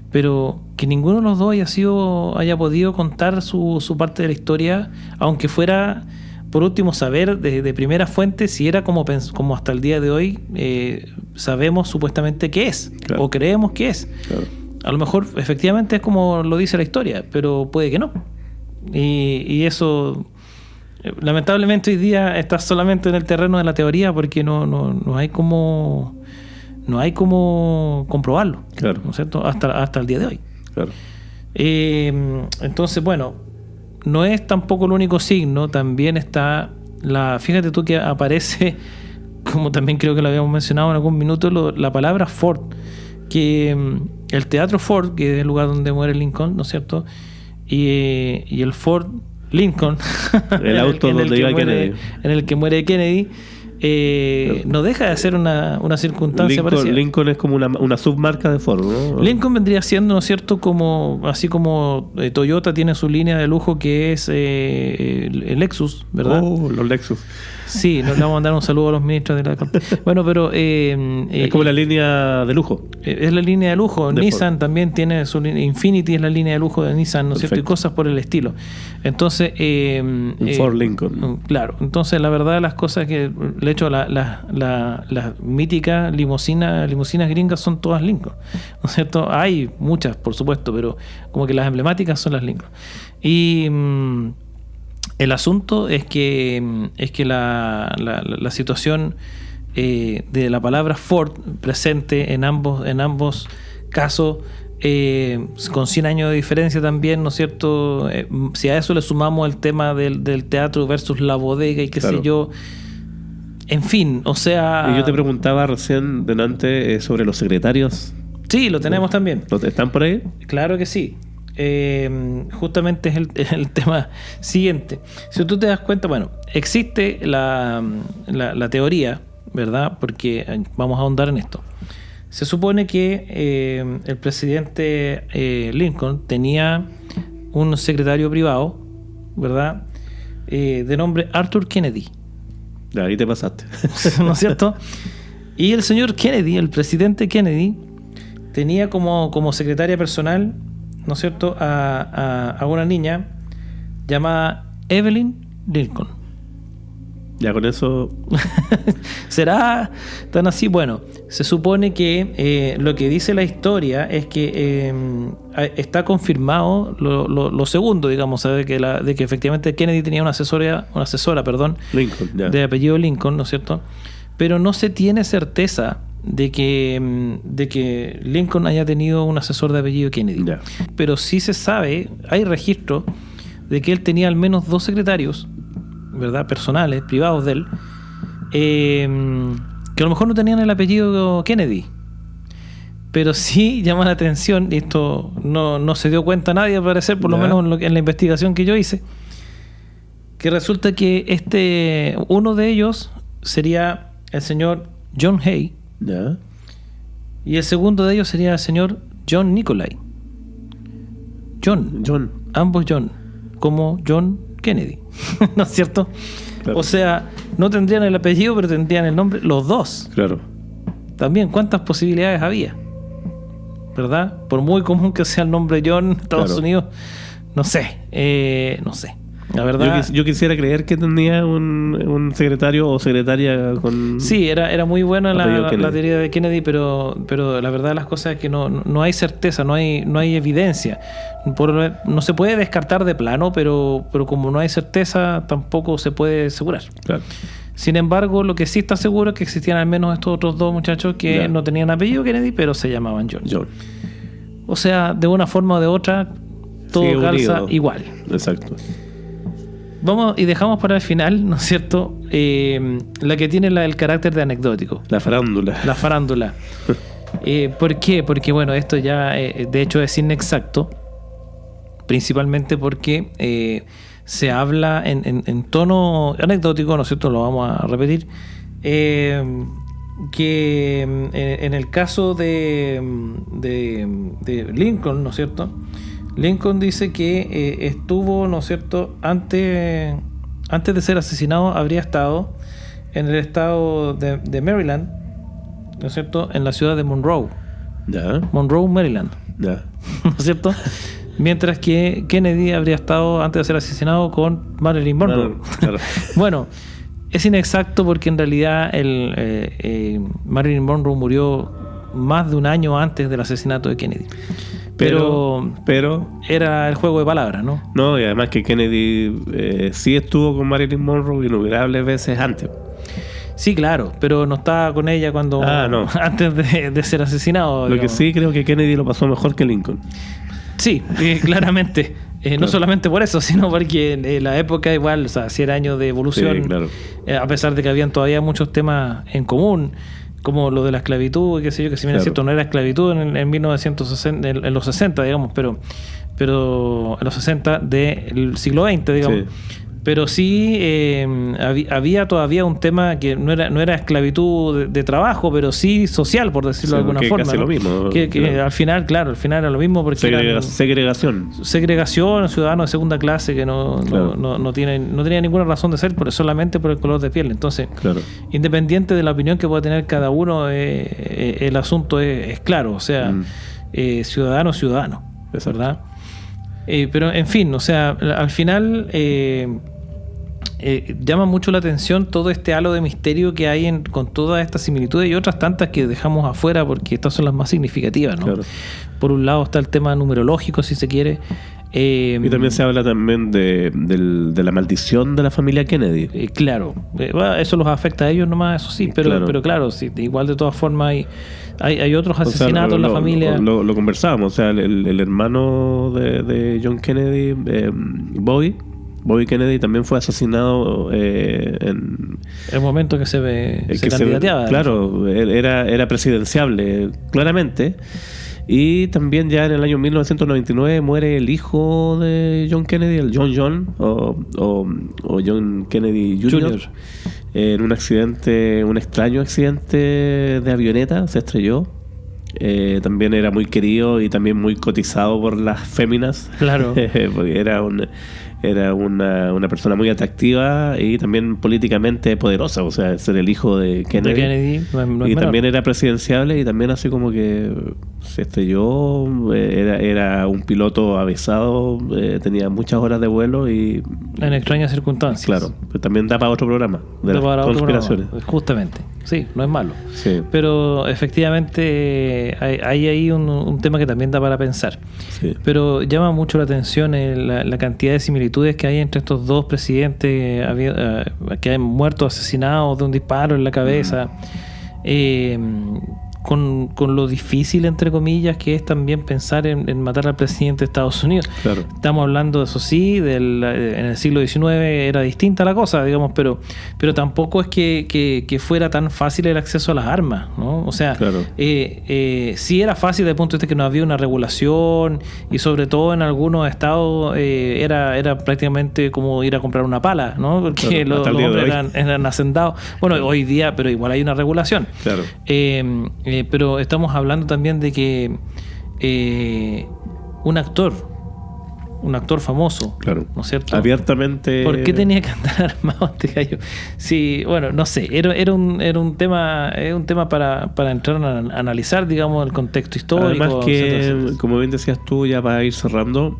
pero que ninguno de los dos haya podido contar su parte de la historia, aunque fuera, por último, saber de primera fuente si era como hasta el día de hoy sabemos supuestamente que es, claro, o creemos que es. Claro. A lo mejor efectivamente es como lo dice la historia, pero puede que no. Y eso, lamentablemente, hoy día está solamente en el terreno de la teoría, porque no hay como... No hay cómo comprobarlo, claro, ¿no es cierto?, hasta el día de hoy. Claro. Entonces, bueno, no es tampoco el único signo, también está fíjate tú que aparece, como también creo que lo habíamos mencionado en algún minuto, la palabra Ford, que el teatro Ford, que es el lugar donde muere Lincoln, ¿no es cierto?, y el Ford Lincoln, el auto donde iba Kennedy, en el que muere Kennedy, no deja de ser una circunstancia parecida. Lincoln es como una submarca de Ford, ¿no? Lincoln vendría siendo, ¿no es cierto?, así como Toyota tiene su línea de lujo que es el Lexus, ¿verdad? Oh, los Lexus. Sí, le vamos a mandar un saludo a los ministros de la... Bueno, pero... es como la línea de lujo. Es la línea de lujo. De Nissan Ford también tiene su línea. Infiniti es la línea de lujo de Nissan, ¿no es cierto? Y cosas por el estilo. Entonces... Ford Lincoln. Claro. Entonces, la verdad, las cosas que... De hecho, las míticas limusinas gringas son todas Lincoln, ¿no es cierto? Hay muchas, por supuesto, pero como que las emblemáticas son las Lincoln. Y... el asunto es que la situación de la palabra Ford presente en ambos casos con 100 años de diferencia también, ¿no es cierto? Si a eso le sumamos el tema del teatro versus la bodega y qué sé yo, en fin, o sea... Y yo te preguntaba recién delante sobre los secretarios. Sí, lo tenemos también. ¿Están por ahí? Claro que sí. Justamente es el tema siguiente. Si tú te das cuenta, bueno, existe la teoría, ¿verdad? Porque vamos a ahondar en esto. Se supone que el presidente Lincoln tenía un secretario privado, ¿verdad? De nombre Arthur Kennedy. Ahí te pasaste. ¿No es cierto? Y el señor Kennedy, el presidente Kennedy, tenía como secretaria personal, ¿no es cierto?, a una niña llamada Evelyn Lincoln. Ya con eso... ¿Será tan así? Bueno, se supone que lo que dice la historia es que está confirmado lo segundo, digamos, de que efectivamente Kennedy tenía una asesora, Lincoln, ya. De apellido Lincoln, ¿no es cierto? Pero no se tiene certeza de que Lincoln haya tenido un asesor de apellido Kennedy. Ya. Pero sí se sabe, hay registro de que él tenía al menos 2 secretarios, ¿verdad?, personales, privados de él, que a lo mejor no tenían el apellido Kennedy, pero sí llama la atención, y esto no se dio cuenta nadie al parecer, por lo menos en la investigación que yo hice, que resulta que uno de ellos sería el señor John Hay, Ya. y el segundo de ellos sería el señor John Nicolay. John. Ambos John, como John Kennedy. ¿No es cierto? Claro. O sea, no tendrían el apellido, pero tendrían el nombre los dos. Claro. También, ¿cuántas posibilidades había? ¿Verdad? Por muy común que sea el nombre John en Estados Unidos, no sé. La verdad... Yo quisiera creer que tenía un secretario o secretaria con... Sí, era muy buena la Kennedy. teoría de Kennedy, pero la verdad de las cosas es que no hay certeza, no hay evidencia. No se puede descartar de plano, pero como no hay certeza, tampoco se puede asegurar. Claro. Sin embargo, lo que sí está seguro es que existían al menos estos otros 2 muchachos que no tenían apellido Kennedy, pero se llamaban John. O sea, de una forma o de otra, todo sí, calza unido. igual. Exacto. Vamos y dejamos para el final, ¿no es cierto?, la que tiene el carácter de anecdótico. La farándula. La farándula. ¿Por qué? Porque, bueno, esto ya de hecho es inexacto, principalmente porque se habla en tono anecdótico, ¿no es cierto?, lo vamos a repetir, que en el caso de Lincoln, ¿no es cierto?, Lincoln dice que estuvo, ¿no es cierto?, antes de ser asesinado, habría estado en el estado de Maryland, ¿no es cierto?, en la ciudad de Monroe, Maryland, Ya. ¿no es cierto? Mientras que Kennedy habría estado, antes de ser asesinado, con Marilyn Monroe. Claro. Bueno, es inexacto porque en realidad Marilyn Monroe murió más de un año antes del asesinato de Kennedy. Pero era el juego de palabras, ¿no? No, y además que Kennedy sí estuvo con Marilyn Monroe innumerables veces antes. Sí, claro, pero no estaba con ella cuando antes de ser asesinado. Lo digamos. que sí creo que Kennedy lo pasó mejor que Lincoln. Sí, claramente. No solamente por eso, sino porque en la época igual, o sea, 100 años de evolución, Sí, claro. A pesar de que habían todavía muchos temas en común, como lo de la esclavitud, qué sé yo, que si bien es cierto no era esclavitud en 1960, en los 60, digamos, pero en los 60 del siglo XX, digamos. Sí. Pero sí había todavía un tema que no era esclavitud de trabajo, pero sí social, por decirlo de alguna forma. Casi ¿no? lo mismo. Que al final era lo mismo porque segregación. Ciudadanos de segunda clase que no tenían ninguna razón de ser solamente por el color de piel. Entonces, independiente de la opinión que pueda tener cada uno, el asunto es claro, o sea, ciudadano, ¿verdad? Pero en fin, o sea, al final llama mucho la atención todo este halo de misterio que hay con todas estas similitudes y otras tantas que dejamos afuera porque estas son las más significativas, ¿no? Claro. Por un lado está el tema numerológico, si se quiere, Y también se habla también de la maldición de la familia Kennedy. Claro, eso los afecta a ellos nomás, eso sí, pero claro, sí, igual de todas formas hay otros asesinatos en la familia. Lo conversábamos, o sea, el hermano de John Kennedy, Bobby Kennedy, también fue asesinado en el momento que se candidateaba. Claro, era presidenciable, claramente. Y también ya en el año 1999 muere el hijo de John Kennedy, el John o John Kennedy Jr. En un accidente, un extraño accidente de avioneta, se estrelló. También era muy querido y también muy cotizado por las féminas. Claro. Porque era una persona muy atractiva y también políticamente poderosa, o sea, ser el hijo de Kennedy no es y menor. también era presidenciable y también así como que se estrelló, era un piloto avisado, tenía muchas horas de vuelo y en extrañas circunstancias. claro, pero también da para otro programa de las conspiraciones. Justamente, sí, no es malo. Sí. Pero efectivamente hay ahí un tema que también da para pensar. Sí. Pero llama mucho la atención la cantidad de similitudes que hay entre estos dos presidentes que han muerto asesinados de un disparo en la cabeza. Con lo difícil, entre comillas, que es también pensar en matar al presidente de Estados Unidos. Claro. Estamos hablando, eso sí, en el siglo XIX era distinta la cosa, digamos, pero tampoco es que fuera tan fácil el acceso a las armas, ¿no? O sea, Claro. sí era fácil desde el punto de vista que no había una regulación y sobre todo en algunos estados era prácticamente como ir a comprar una pala, ¿no? Porque Claro, los hombres eran hacendados. Bueno, claro. Hoy día, pero igual hay una regulación. Claro. Pero estamos hablando también de que un actor famoso, claro, ¿no es cierto? Abiertamente. ¿Por qué tenía que andar armado este gallo? Sí, bueno, no sé, era un tema para entrar a analizar, digamos, el contexto histórico. Además que, etcétera. como bien decías tú, ya para ir cerrando,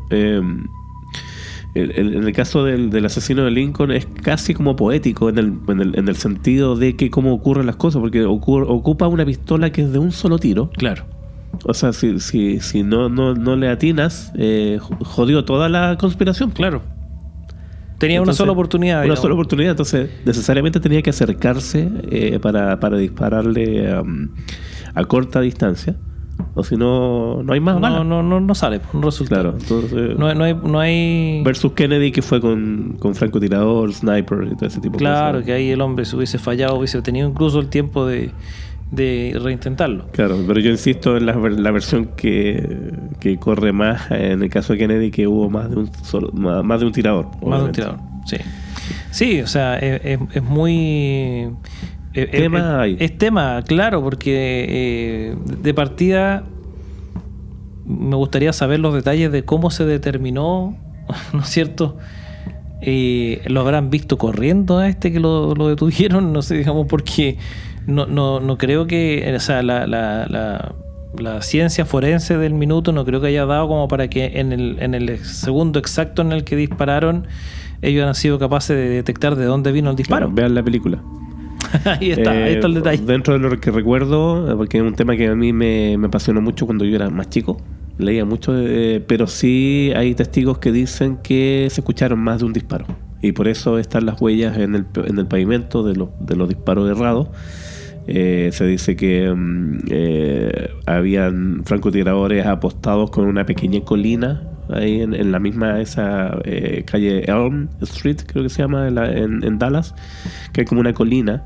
en el caso del asesino de Lincoln es casi como poético en el sentido de que cómo ocurren las cosas, porque ocupa una pistola que es de un solo tiro. Claro. O sea, si no le atinas, jodió toda la conspiración. Claro. Tenía una sola oportunidad. Una sola oportunidad, entonces necesariamente tenía que acercarse para dispararle a corta distancia. O si no hay más balas. No sale un resultado. Claro, entonces no hay versus Kennedy, que fue con francotirador, sniper y todo ese tipo de cosas. Claro, que ahí el hombre se hubiese fallado, hubiese tenido incluso el tiempo de reintentarlo. Claro, pero yo insisto en la versión que corre más en el caso de Kennedy, que hubo más de un tirador. Más de un tirador, sí. Sí, o sea, es muy... Es tema, claro, porque de partida me gustaría saber los detalles de cómo se determinó, ¿no es cierto? Lo habrán visto corriendo a que lo detuvieron, no sé, digamos, porque no creo que, o sea, la ciencia forense del minuto no creo que haya dado como para que en el segundo exacto en el que dispararon ellos han sido capaces de detectar de dónde vino el disparo. Claro, vean la película. ahí está el detalle. Dentro de lo que recuerdo, porque es un tema que a mí me apasionó mucho cuando yo era más chico, leía mucho, pero sí hay testigos que dicen que se escucharon más de un disparo y por eso están las huellas en el pavimento de los disparos errados. Se dice que habían francotiradores apostados con una pequeña colina ahí en la misma calle Elm Street, creo que se llama, en Dallas, que hay como una colina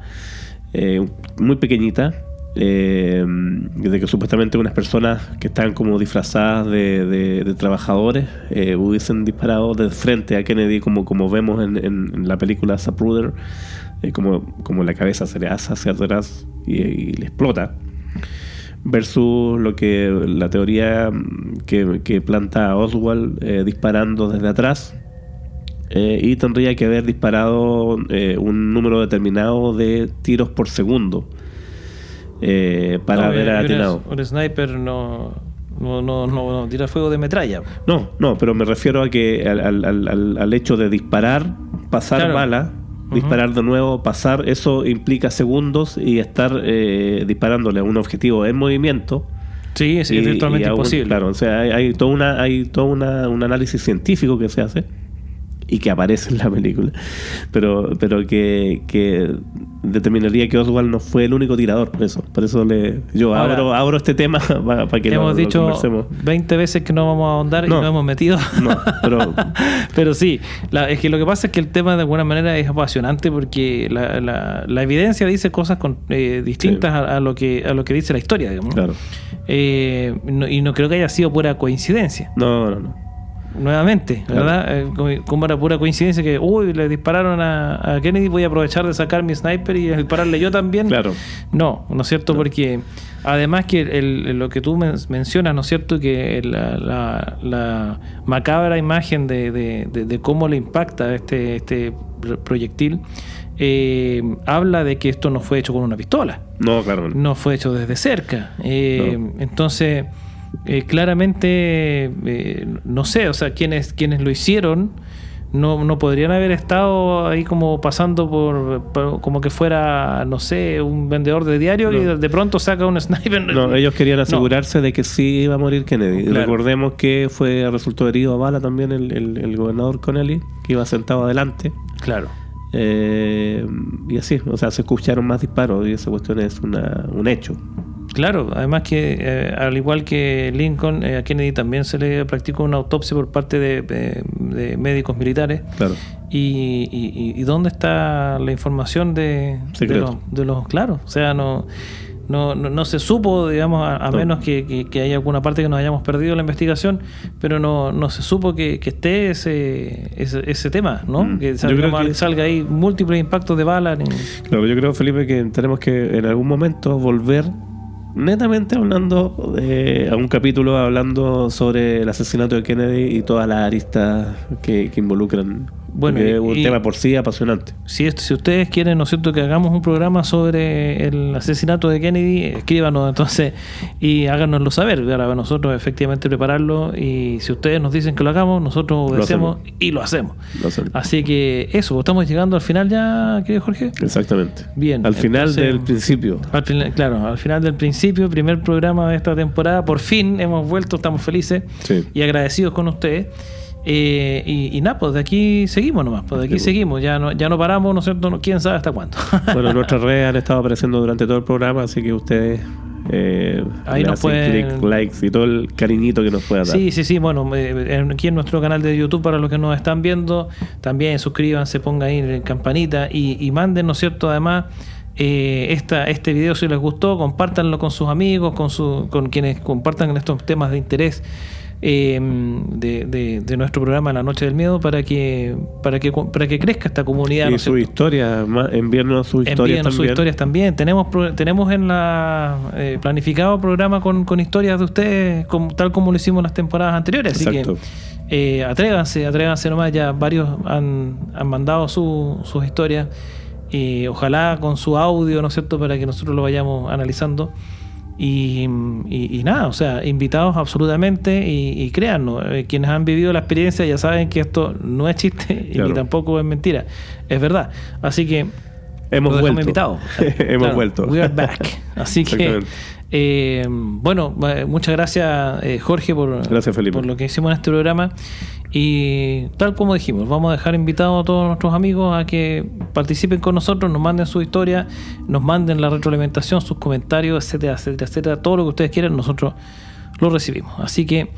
muy pequeñita, de que supuestamente unas personas que están como disfrazadas de trabajadores hubiesen disparado de frente a Kennedy, como vemos en la película Zapruder, como la cabeza se le hace hacia atrás y le explota, versus la teoría que planta Oswald disparando desde atrás, y tendría que haber disparado un número determinado de tiros por segundo para haber atinado. Un sniper no tira fuego de metralla. No, pero me refiero a que al hecho de disparar, pasar, claro, bala, disparar de nuevo, pasar, eso implica segundos, y estar disparándole a un objetivo en movimiento Sí, es virtualmente imposible. Claro, o sea, hay todo un análisis científico que se hace y que aparece en la película, pero que determinaría que Oswald no fue el único tirador. Por eso yo abro este tema para que hemos dicho lo conversemos 20 veces que no vamos a ahondar y no hemos metido. No, pero sí, es que lo que pasa es que el tema de alguna manera es apasionante porque la evidencia dice cosas distintas a lo que dice la historia, digamos. Claro. Y no creo que haya sido pura coincidencia. No. Nuevamente, ¿verdad? Como era pura coincidencia que le dispararon a Kennedy, voy a aprovechar de sacar mi sniper y dispararle yo también. Claro. No es cierto, porque además que lo que tú mencionas, ¿no es cierto? Que la macabra imagen de cómo le impacta este proyectil habla de que esto no fue hecho con una pistola. No, claro. No fue hecho desde cerca. Entonces... claramente no sé, o sea, quienes lo hicieron no podrían haber estado ahí como pasando por como que fuera, no sé, un vendedor de diario y de pronto saca un sniper. No, ellos querían asegurarse de que sí iba a morir Kennedy. Claro. Recordemos que resultó herido a bala también el gobernador Connelly, que iba sentado adelante. Claro. Y así, o sea, se escucharon más disparos y esa cuestión es un hecho. Claro, además que al igual que Lincoln, a Kennedy también se le practicó una autopsia por parte de médicos militares. Claro. ¿Y dónde está la información de los claro? O sea, no se supo, digamos, a menos que haya alguna parte que nos hayamos perdido en la investigación, pero no se supo que esté ese tema, ¿no? Que salga ahí múltiples impactos de bala. Claro, yo creo, Felipe, que tenemos que en algún momento volver netamente hablando a un capítulo hablando sobre el asesinato de Kennedy y todas las aristas que involucran. Bueno, es un tema por sí apasionante. Si ustedes quieren, ¿no es cierto?, que hagamos un programa sobre el asesinato de Kennedy, escríbanos entonces y háganoslo saber para nosotros efectivamente prepararlo, y si ustedes nos dicen que lo hagamos, nosotros obedecemos y lo hacemos. Así que eso, estamos llegando al final ya, querido Jorge. Exactamente. Bien. Al final del principio. Al final del principio, primer programa de esta temporada, por fin hemos vuelto, estamos felices y agradecidos con ustedes. Y nada, pues de aquí seguimos nomás, seguimos, ya no paramos, ¿no es cierto? Quién sabe hasta cuándo. Bueno, nuestras redes han estado apareciendo durante todo el programa, así que ustedes ahí nos pueden click, likes y todo el cariñito que nos pueda dar. Sí, bueno, aquí en nuestro canal de YouTube, para los que nos están viendo, también suscríbanse, pongan ahí en campanita y manden, ¿no es cierto? Además, este video, si les gustó, compártanlo con sus amigos, con quienes compartan estos temas de interés de nuestro programa La Noche del Miedo, para que crezca esta comunidad. Y sus historias, envíennos sus historias también. Tenemos en la planificado programa con historias de ustedes, tal como lo hicimos en las temporadas anteriores. Así Exacto. que atrévanse nomás, ya varios han mandado sus historias, y ojalá con su audio, ¿no es cierto?, para que nosotros lo vayamos analizando. Y nada, o sea, invitados absolutamente, y créannos, quienes han vivido la experiencia ya saben que esto no es chiste, claro, y tampoco es mentira, es verdad. Así que hemos vuelto. Invitados. Hemos vuelto. We are back. Así que bueno, muchas gracias, Jorge, gracias, Felipe, por lo que hicimos en este programa. Y tal como dijimos, vamos a dejar invitados a todos nuestros amigos a que participen con nosotros, nos manden su historia, nos manden la retroalimentación, sus comentarios, etcétera, todo lo que ustedes quieran, nosotros lo recibimos. Así que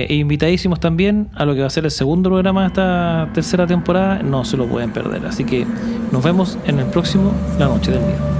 invitadísimos también a lo que va a ser el segundo programa de esta tercera temporada, no se lo pueden perder. Así que nos vemos en el próximo La Noche del Miedo.